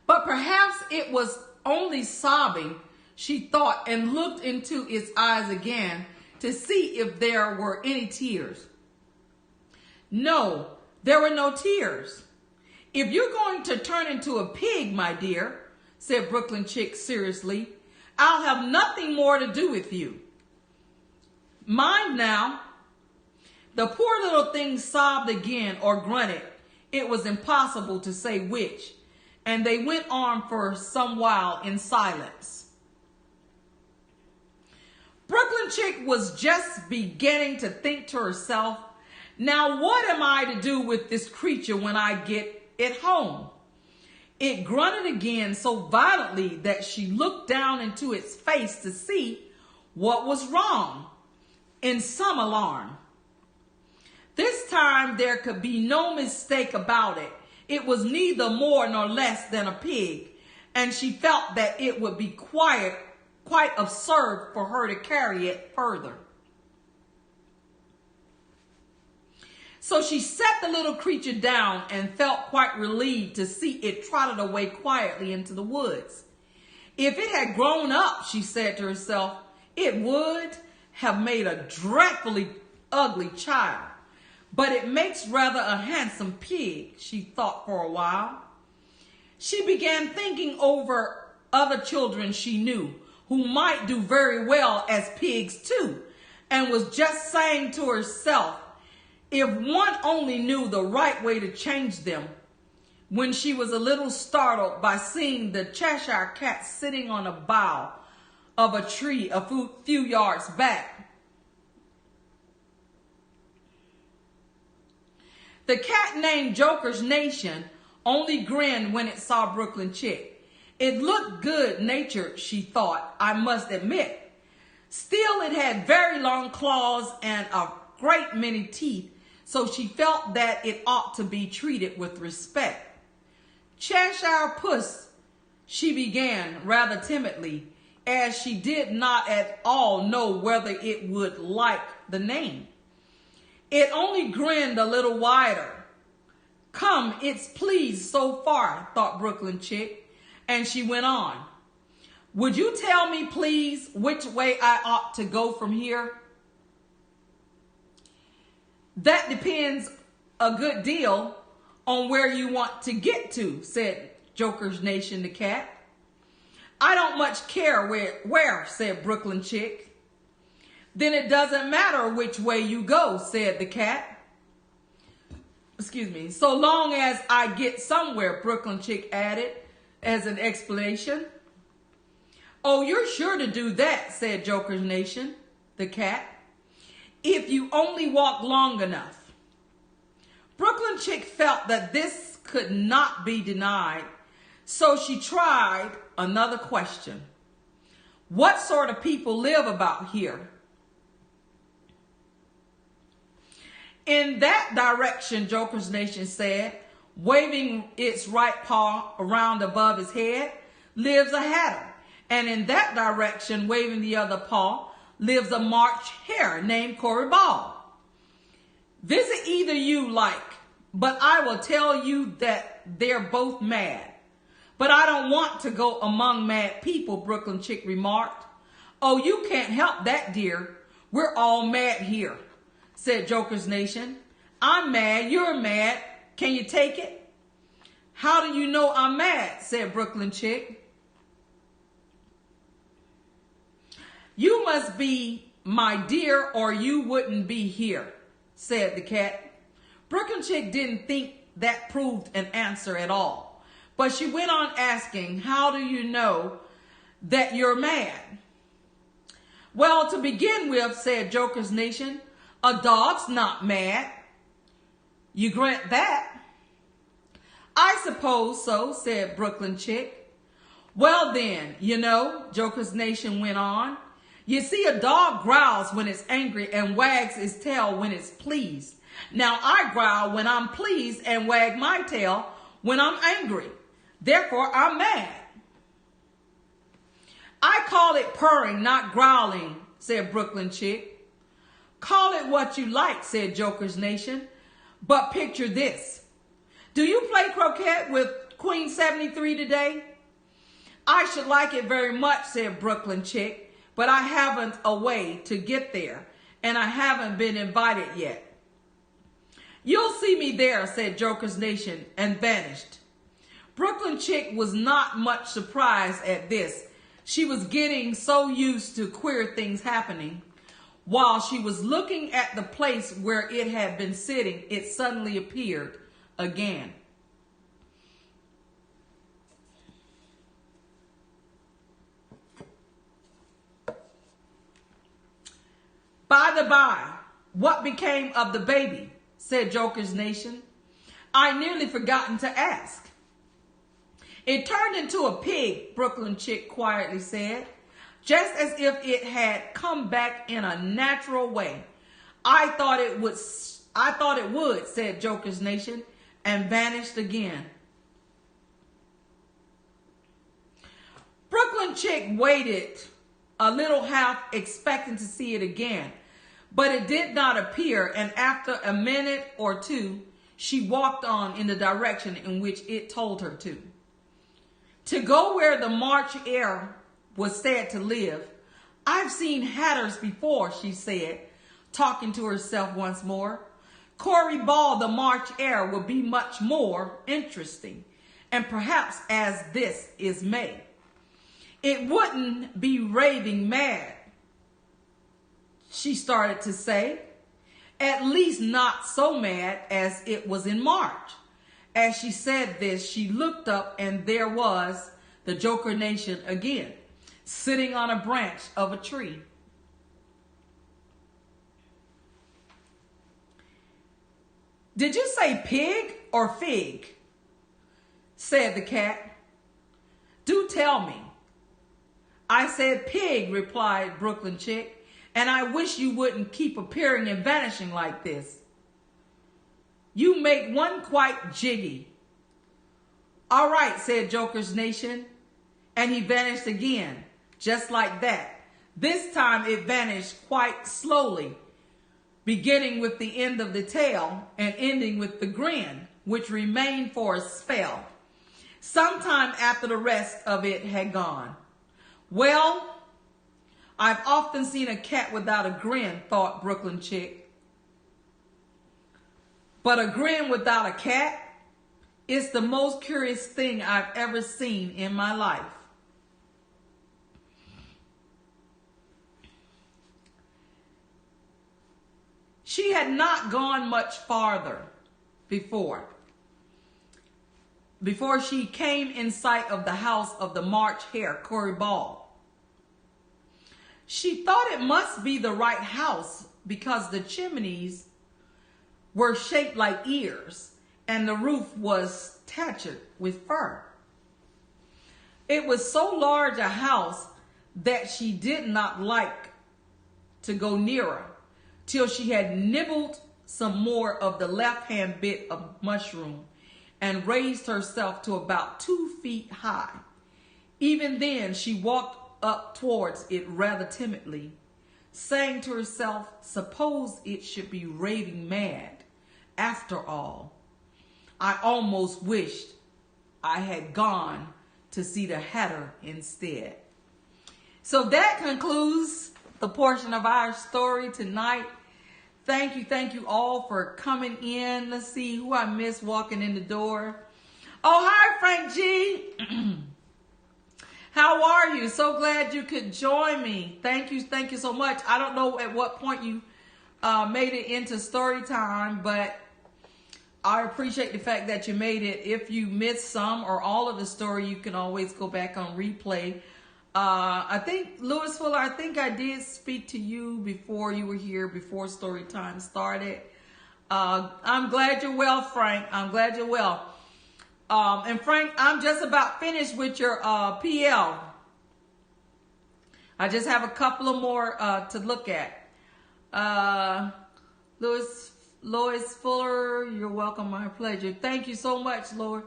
But perhaps it was only sobbing, she thought, and looked into its eyes again to see if there were any tears. No, there were no tears. If you're going to turn into a pig, my dear, said Brooklyn chick seriously, I'll have nothing more to do with you. Mind now. The poor little thing sobbed again or grunted. It was impossible to say which, and they went on for some while in silence. Brooklyn chick was just beginning to think to herself, now what am I to do with this creature when I get it home? It grunted again so violently that she looked down into its face to see what was wrong, in some alarm. This time there could be no mistake about it. It was neither more nor less than a pig, and she felt that it would be quite absurd for her to carry it further. So she set the little creature down and felt quite relieved to see it trotted away quietly into the woods. If it had grown up, she said to herself, it would have made a dreadfully ugly child. But it makes rather a handsome pig, she thought for a while. She began thinking over other children she knew who might do very well as pigs too, and was just saying to herself, if one only knew the right way to change them, when she was a little startled by seeing the Cheshire Cat sitting on a bough of a tree a few yards back. The cat named Joker's Nation only grinned when it saw Brooklyn Chick. It looked good-natured, she thought, I must admit. Still, it had very long claws and a great many teeth, so she felt that it ought to be treated with respect. Cheshire Puss, she began rather timidly, as she did not at all know whether it would like the name. It only grinned a little wider. Come, it's pleased so far, thought Brooklyn Chick, and she went on. Would you tell me, please, which way I ought to go from here? That depends a good deal on where you want to get to, said Joker's Nation the cat. I don't much care where, said Brooklyn Chick. Then it doesn't matter which way you go, said the cat. Excuse me. So long as I get somewhere, Brooklyn Chick added as an explanation. Oh, you're sure to do that, said Joker's Nation, the cat, if you only walk long enough. Brooklyn Chick felt that this could not be denied, so she tried another question. What sort of people live about here? In that direction, Joker's Nation said, waving its right paw around above his head, lives a hatter. And in that direction, waving the other paw, lives a March hare named Cory Ball. Visit either you like, but I will tell you that they're both mad. But I don't want to go among mad people, Brooklyn Chick remarked. Oh, you can't help that, dear. We're all mad here, said Joker's Nation. I'm mad, you're mad. Can you take it? How do you know I'm mad, said Brooklyn Chick. You must be my dear or you wouldn't be here, said the cat. Brooklyn Chick didn't think that proved an answer at all. But she went on asking, how do you know that you're mad? Well, to begin with, said Joker's Nation, a dog's not mad. You grant that? I suppose so, said Brooklyn Chick. Well then, you know, Joker's Nation went on, you see, a dog growls when it's angry and wags its tail when it's pleased. Now, I growl when I'm pleased and wag my tail when I'm angry. Therefore, I'm mad. I call it purring, not growling, said Brooklyn Chick. Call it what you like, said Joker's Nation. But picture this. Do you play croquet with Queen 73 today? I should like it very much, said Brooklyn Chick. But I haven't a way to get there, and I haven't been invited yet. You'll see me there, said Joker's Nation, and vanished. Brooklyn Chick was not much surprised at this. She was getting so used to queer things happening. While she was looking at the place where it had been sitting, it suddenly appeared again. By the by, what became of the baby, said Joker's Nation. I nearly forgotten to ask. It turned into a pig, Brooklyn Chick quietly said, just as if it had come back in a natural way. I thought it would, said Joker's Nation, and vanished again. Brooklyn Chick waited a little, half expecting to see it again. But it did not appear, and after a minute or two, she walked on in the direction in which it told her to. To go where the March hare was said to live. I've seen hatters before, she said, talking to herself once more. Cory Ball, the March hare, will be much more interesting, and perhaps as this is May. It wouldn't be raving mad, she started to say. At least not so mad as it was in March. As she said this, she looked up and there was the Joker Nation again, sitting on a branch of a tree. Did you say pig or fig? Said the cat. Do tell me. I said pig, replied Brooklyn Chick, and I wish you wouldn't keep appearing and vanishing like this. You make one quite jiggy. All right, said Joker's Nation, and he vanished again, just like that. This time it vanished quite slowly, beginning with the end of the tail and ending with the grin, which remained for a spell, sometime after the rest of it had gone. Well, I've often seen a cat without a grin, thought Brooklyn Chick. But a grin without a cat is the most curious thing I've ever seen in my life. She had not gone much farther before she came in sight of the house of the March hare, Cory Ball. She thought it must be the right house because the chimneys were shaped like ears and the roof was thatched with fur. It was so large a house that she did not like to go nearer till she had nibbled some more of the left-hand bit of mushroom and raised herself to about 2 feet high. Even then, she walked up towards it rather timidly, saying to herself, suppose it should be raving mad. After all, I almost wished I had gone to see the Hatter instead. So that concludes the portion of our story tonight. Thank you all for coming in. Let's see who I missed walking in the door. Oh, hi, Frank G. How are you? So glad you could join me. Thank you so much. I don't know at what point you made it into story time, but I appreciate the fact that you made it. If you missed some or all of the story, you can always go back on replay. I think, Louis Fuller, I think I did speak to you before you were here, before story time started. I'm glad you're well, Frank. I'm glad you're well. And Frank, I'm just about finished with your PL. I just have a couple of more to look at. Lois Fuller, you're welcome. My pleasure. Thank you so much, Lord.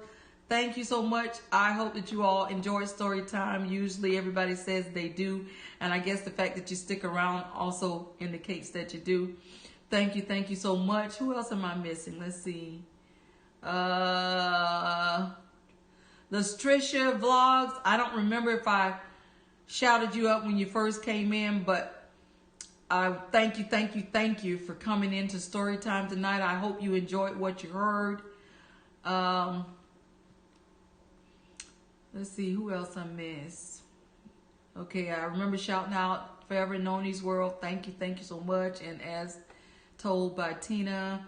Thank you so much. I hope that you all enjoy story time. Usually everybody says they do. And I guess the fact that you stick around also indicates that you do. Thank you so much. Who else am I missing? Let's see. The Trisha vlogs. I don't remember if I shouted you up when you first came in, but I thank you for coming into story time tonight. I hope you enjoyed what you heard. Let's see who else I missed. Okay, I remember shouting out Forever in Noni's World. Thank you so much. And as told by Tina,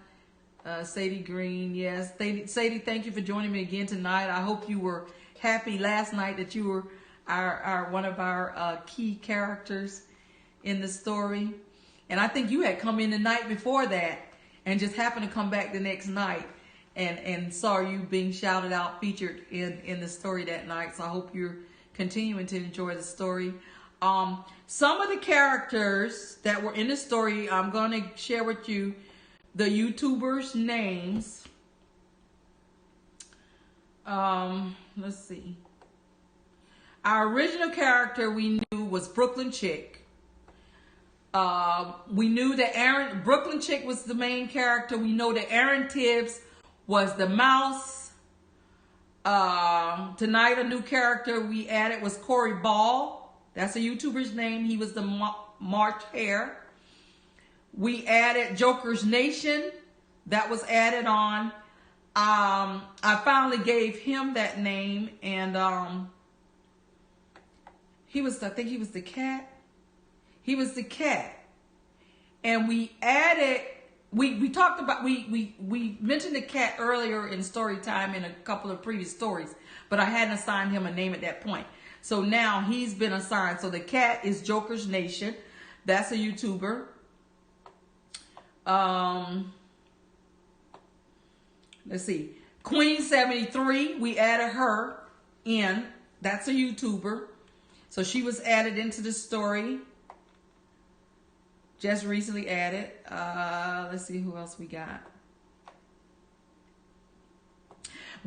Sadie Green, yes, Sadie, thank you for joining me again tonight. I hope you were happy last night that you were our one of our key characters in the story. And I think you had come in the night before that and just happened to come back the next night and saw you being shouted out, featured in the story that night. So I hope you're continuing to enjoy the story. Some of the characters that were in the story, I'm going to share with you the YouTubers' names. Let's see. Our original character we knew was Brooklyn Chick. We knew that Brooklyn Chick was the main character. We know that Aaron Tibbs was the mouse. Tonight, a new character we added was Cory Ball. That's a YouTuber's name. He was the March Hare. We added Joker's Nation. That was added on. I finally gave him that name, and I think he was the cat. He was the cat. And we added, we talked about, we mentioned the cat earlier in story time in a couple of previous stories, but I hadn't assigned him a name at that point. So now he's been assigned. So the cat is Joker's Nation. That's a YouTuber. Let's see. Queen 73, we added her in. That's a YouTuber. So she was added into the story. Just recently added. Let's see who else we got.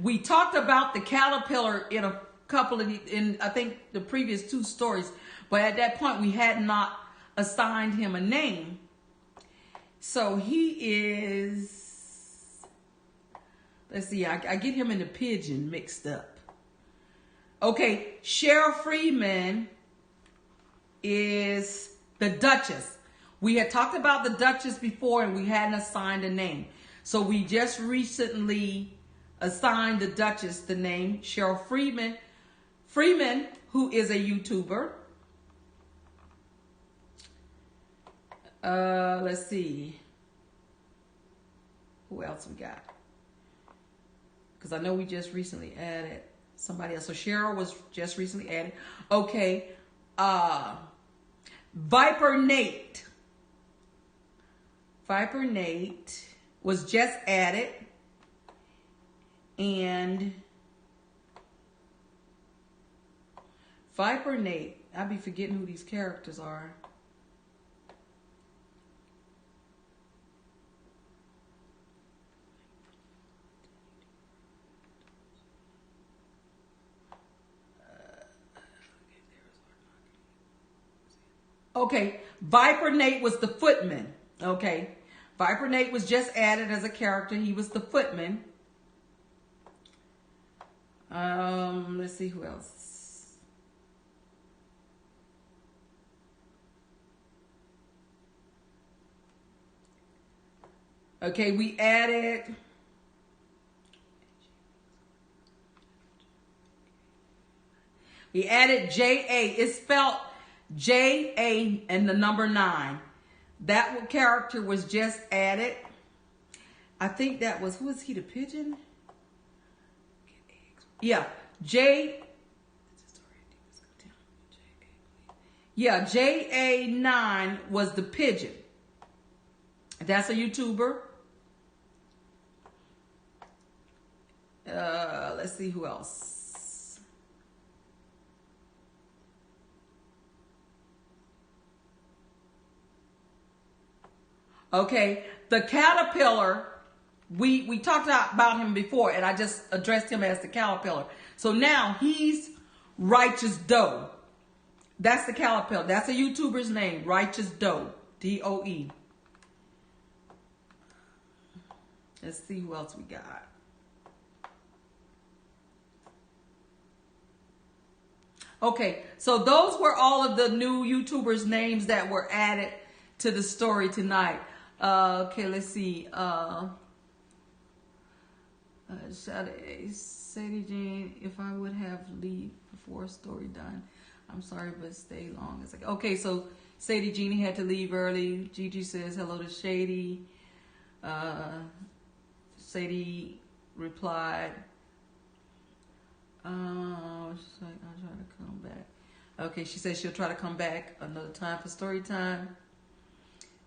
We talked about the caterpillar in a couple of, I think the previous 2 stories. But at that point, we had not assigned him a name. So he is, let's see, I get him and the pigeon mixed up. Okay, Cheryl Freeman is the Duchess. We had talked about the Duchess before and we hadn't assigned a name. So we just recently assigned the Duchess the name Cheryl Freeman. Freeman, who is a YouTuber. Let's see. Who else we got? Because I know we just recently added somebody else. So Cheryl was just recently added. Okay. Viper Nate. Viper Nate was just added. And Viper Nate, I be forgetting who these characters are. Okay, Viper Nate was the footman. Okay, Viper Nate was just added as a character. He was the footman. Let's see who else. Okay, we added. We added J.A. It's spelled J.A. and the number 9. That character was just added. I think that was, who is he, the pigeon? Yeah, J.A. 9 was the pigeon. That's a YouTuber. Let's see who else. Okay, the caterpillar, we talked about him before, and I just addressed him as the caterpillar. So now he's Righteous Doe. That's the caterpillar. That's a YouTuber's name, Righteous Doe, D-O-E. Let's see who else we got. Okay, so those were all of the new YouTubers' names that were added to the story tonight. Okay, let's see. Sadie Jean, if I would have leave before story done. I'm sorry, but stay long. It's like, okay, so Sadie Jeannie had to leave early. Gigi says hello to Shady. Sadie replied, she's like, I'll try to come back. Okay, she says she'll try to come back another time for story time.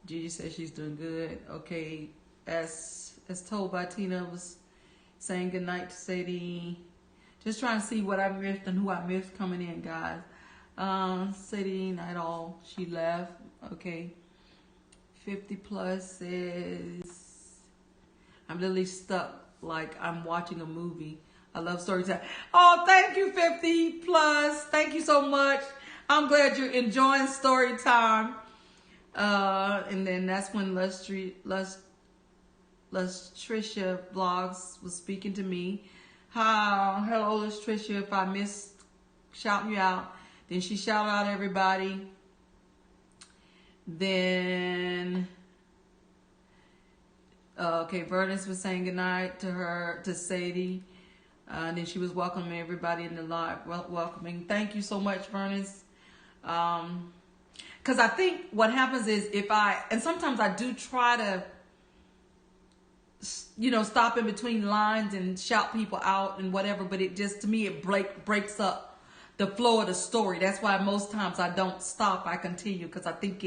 Gigi says she's doing good. Okay, as told by Tina, was saying goodnight to Sadie. Just trying to see what I missed and who I missed coming in, guys. Sadie, night all. She left. Okay. 50 plus says, I'm literally stuck like I'm watching a movie. I love story time. Oh, thank you, 50 plus. Thank you so much. I'm glad you're enjoying story time. And then that's when Tricia Vlogs was speaking to me. Hi, hello, it's Tricia. If I missed shouting you out, then she shouted out everybody. Then, okay, Bernice was saying goodnight to her, to Sadie. And then she was welcoming everybody in the live, welcoming. Thank you so much, Bernice. Because I think what happens is and sometimes I do try to, stop in between lines and shout people out and whatever, but it just, to me, it breaks up the flow of the story. That's why most times I don't stop, I continue, because I think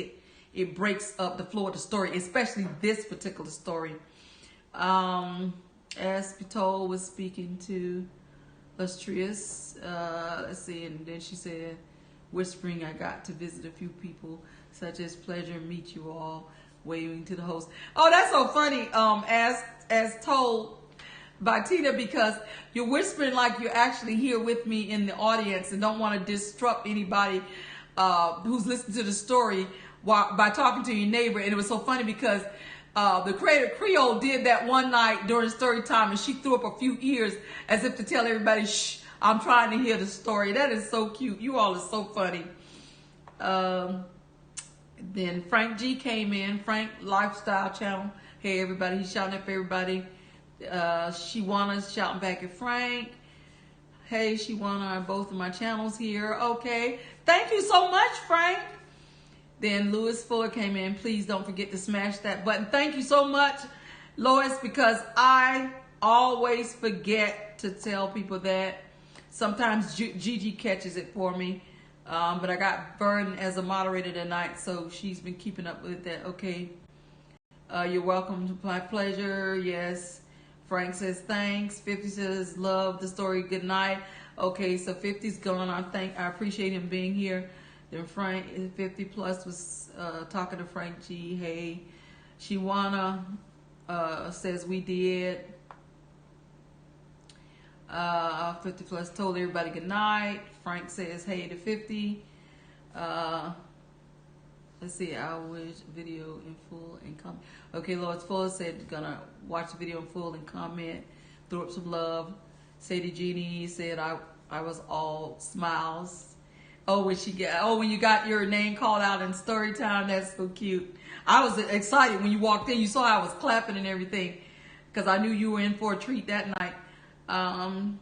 it breaks up the flow of the story, especially this particular story. As Pitol was speaking to Lustrious, let's see, and then she said, whispering, I got to visit a few people, such as pleasure meet you all, waving to the host. Oh, that's so funny. As told by Tina, because you're whispering like you're actually here with me in the audience and don't want to disrupt anybody who's listening to the story by talking to your neighbor. And it was so funny because the creator Creole did that one night during story time, and she threw up a few ears as if to tell everybody, shh, I'm trying to hear the story. That is so cute. You all are so funny. Then Frank G came in, Frank Lifestyle Channel. Hey, everybody. He's shouting at everybody. Shiwana's shouting back at Frank. Hey, Shiwana, both of my channels here. Okay. Thank you so much, Frank. Then Louis Fuller came in. Please don't forget to smash that button. Thank you so much, Lois, because I always forget to tell people that. Sometimes Gigi catches it for me. But I got Vernon as a moderator tonight, so she's been keeping up with that. Okay. You're welcome to my pleasure. Yes. Frank says thanks. 50 says love the story. Good night. Okay, so 50's gone. I appreciate him being here. Then Frank 50 plus was talking to Frank G. Hey, Shiwana says we did. 50 plus told everybody good night. Frank says hey to 50. Let's see, I wish video in full and comment. Okay, Lord Fuller said gonna watch the video in full and comment. Throw up some love. Sadie Jeannie said I was all smiles. Oh, when you got your name called out in story time, that's so cute. I was excited when you walked in. You saw I was clapping and everything because I knew you were in for a treat that night.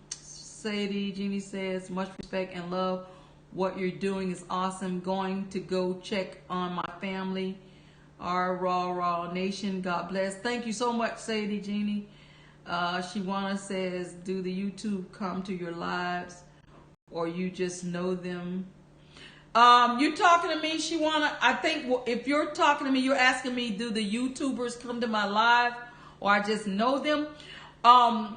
Sadie Jeannie says much respect and love. What you're doing is awesome. Going to go check on my family. Our raw nation. God bless. Thank you so much, Sadie Jeannie. Shiwana says, do the YouTube come to your lives or you just know them? You talking to me, Shiwana? I think if you're talking to me, you're asking me, do the YouTubers come to my live or I just know them?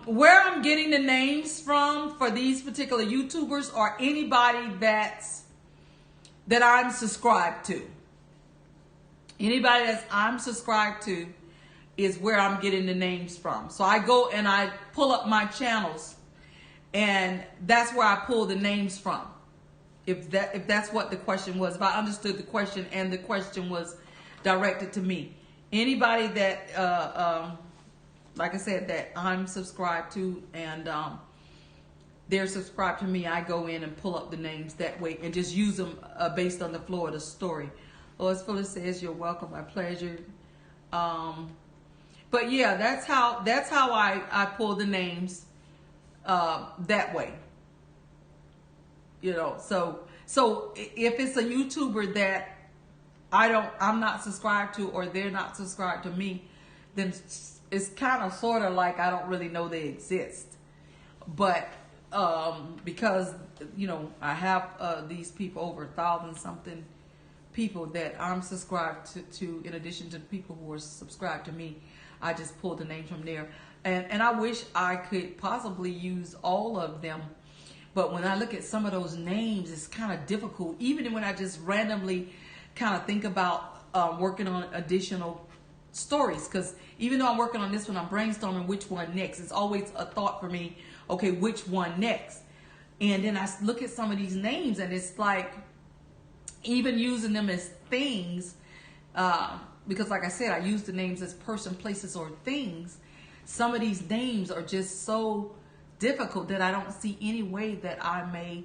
Where I'm getting the names from for these particular YouTubers or anybody that I'm subscribed to. Anybody that I'm subscribed to is where I'm getting the names from. So I go and I pull up my channels and that's where I pull the names from. If that's what the question was, if I understood the question and the question was directed to me. Anybody that, like I said, that I'm subscribed to and they're subscribed to me, I go in and pull up the names that way and just use them based on the flow of the story. Lois Fuller says, you're welcome, my pleasure. But yeah, that's how I pull the names that way. You know, so if it's a YouTuber that I'm not subscribed to or they're not subscribed to me, then it's kind of sort of like I don't really know they exist. But because, you know, I have these people, over 1,000 something people that I'm subscribed to in addition to the people who are subscribed to me, I just pulled the names from there. And I wish I could possibly use all of them. But when I look at some of those names, it's kind of difficult. Even when I just randomly kind of think about working on additional stories. Because even though I'm working on this one, I'm brainstorming which one next. It's always a thought for me, okay, which one next? And then I look at some of these names and it's like, even using them as things, because like I said, I use the names as person, places, or things. Some of these names are just so difficult that I don't see any way that I may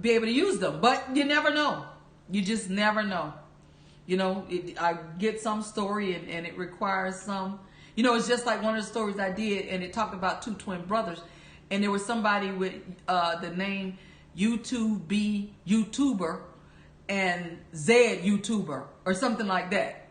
be able to use them. But you never know. You just never know. You know, I get some story and it requires some, you know, it's just like one of the stories I did, and it talked about two twin brothers, and there was somebody with the name YouTuber and Z YouTuber or something like that.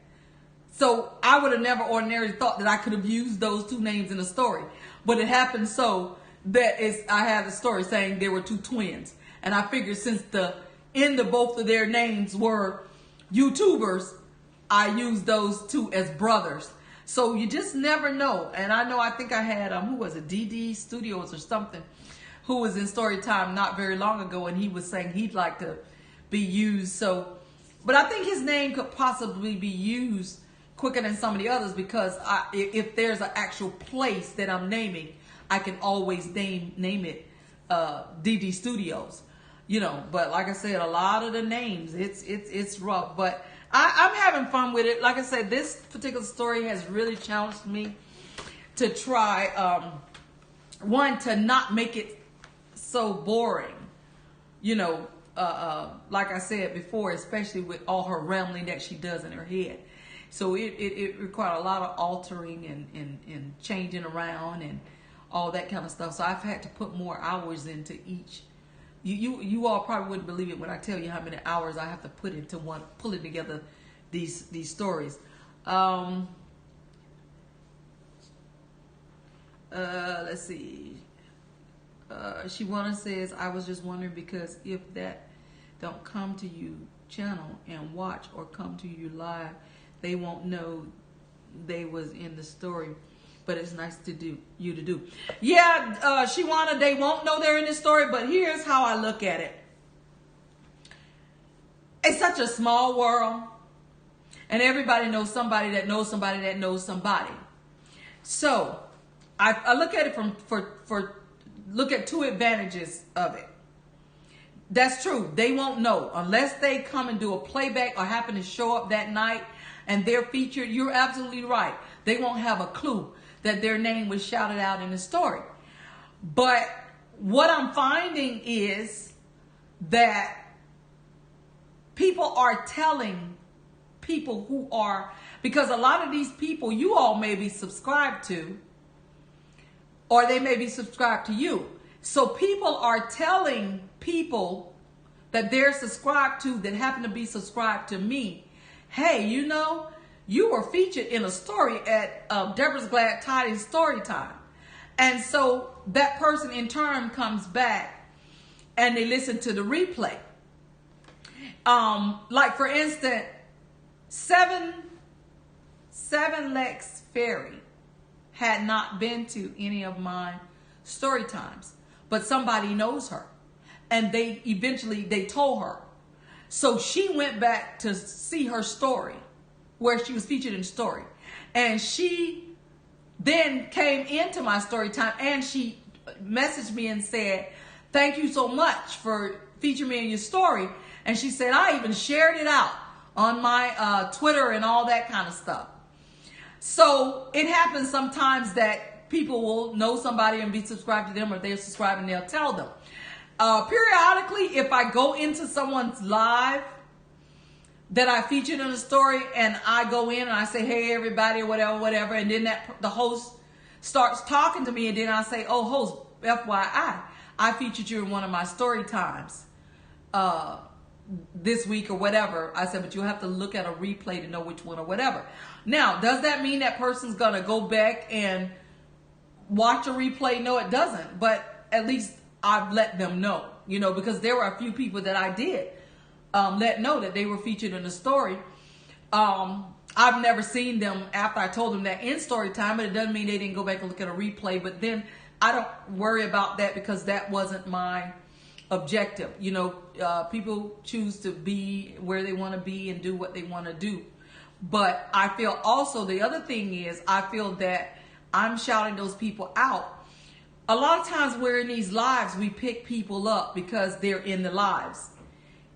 So I would have never ordinarily thought that I could have used those two names in a story, but it happened so that I had a story saying there were two twins, and I figured since the end of both of their names were YouTubers, I used those two as brothers. So you just never know. And I think I had who was it, DD Studios or something, who was in story time not very long ago, and he was saying he'd like to be used. So, but I think his name could possibly be used quicker than some of the others, because if there's an actual place that I'm naming, I can always name it DD Studios. You know, but like I said, a lot of the names, it's rough, but I'm having fun with it. Like I said, this particular story has really challenged me to try, one, to not make it so boring, you know, like I said before, especially with all her rambling that she does in her head. So it required a lot of altering and changing around and all that kind of stuff. So I've had to put more hours into each. You all probably wouldn't believe it when I tell you how many hours I have to put into pulling together these stories. Let's see. Shiwana says, I was just wondering, because if that don't come to you channel and watch or come to you live, they won't know they was in the story. But it's nice to do. Yeah, Shiwana, they won't know they're in this story, but here's how I look at it. It's such a small world, and everybody knows somebody that knows somebody that knows somebody. So I look at it look at two advantages of it. That's true. They won't know unless they come and do a playback or happen to show up that night and they're featured. You're absolutely right. They won't have a clue that their name was shouted out in the story. But what I'm finding is that people are telling people who are, because a lot of these people you all may be subscribed to, or they may be subscribed to you. So people are telling people that they're subscribed to, that happen to be subscribed to me, hey, you know, you were featured in a story at Deborah's Glad Tidings story time. And so that person in turn comes back and they listen to the replay. Like for instance, Seven Lex Ferry had not been to any of my story times, but somebody knows her, and they told her. So she went back to see her story, where she was featured in the story, and she then came into my story time, and she messaged me and said, thank you so much for featuring me in your story. And she said, I even shared it out on my Twitter and all that kind of stuff. So it happens sometimes that people will know somebody and be subscribed to them, or they're subscribed and they'll tell them. Periodically, if I go into someone's live that I featured in a story, and I go in and I say, hey, everybody, or whatever, and then the host starts talking to me, and then I say, oh, host, FYI, I featured you in one of my story times this week or whatever. I said, but you'll have to look at a replay to know which one or whatever. Now, does that mean that person's going to go back and watch a replay? No, it doesn't. But at least I've let them know, you know, because there were a few people that I did let know that they were featured in the story. I've never seen them after I told them that in story time, but it doesn't mean they didn't go back and look at a replay. But then I don't worry about that, because that wasn't my objective. You know, people choose to be where they want to be and do what they want to do. But I feel also the other thing is, I feel that I'm shouting those people out. A lot of times we're in these lives, we pick people up because they're in the lives.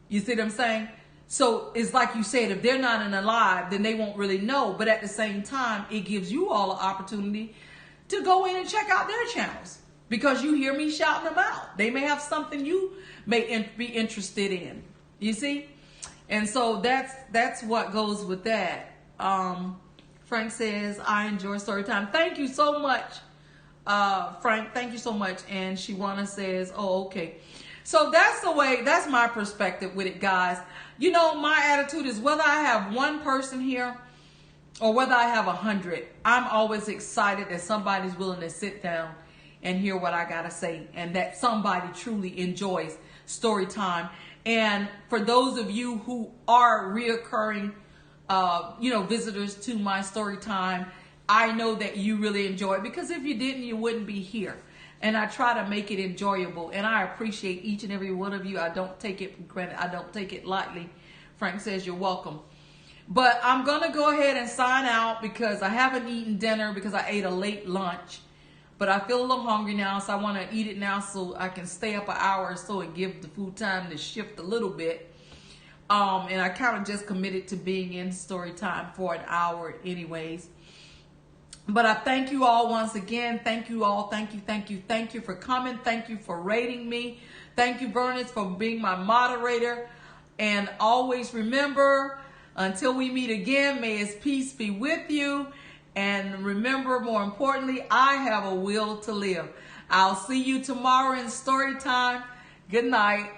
You see what I'm saying? So it's like you said, if they're not in the live, then they won't really know. But at the same time, it gives you all an opportunity to go in and check out their channels. because you hear me shouting them out. They may have something you may be interested in. You see? And so that's what goes with that. Frank says, I enjoy story time. Thank you so much, Frank. Thank you so much. And Shiwana says, oh, okay. So that's the way, that's my perspective with it, guys. You know, my attitude is whether I have one person here or whether I have 100, I'm always excited that somebody's willing to sit down and hear what I got to say, and that somebody truly enjoys story time. And for those of you who are reoccurring, visitors to my story time, I know that you really enjoy it, because if you didn't, you wouldn't be here. And I try to make it enjoyable, and I appreciate each and every one of you. I don't take it for granted. I don't take it lightly. Frank says you're welcome. But I'm going to go ahead and sign out because I haven't eaten dinner because I ate a late lunch. But I feel a little hungry now, so I want to eat it now so I can stay up an hour or so and give the food time to shift a little bit. And I kind of just committed to being in story time for an hour anyways. But I thank you all once again. Thank you all. Thank you, thank you, thank you for coming. Thank you for rating me. Thank you, Vernon, for being my moderator. And always remember, until we meet again, may his peace be with you. And remember, more importantly, I have a will to live. I'll see you tomorrow in story time. Good night.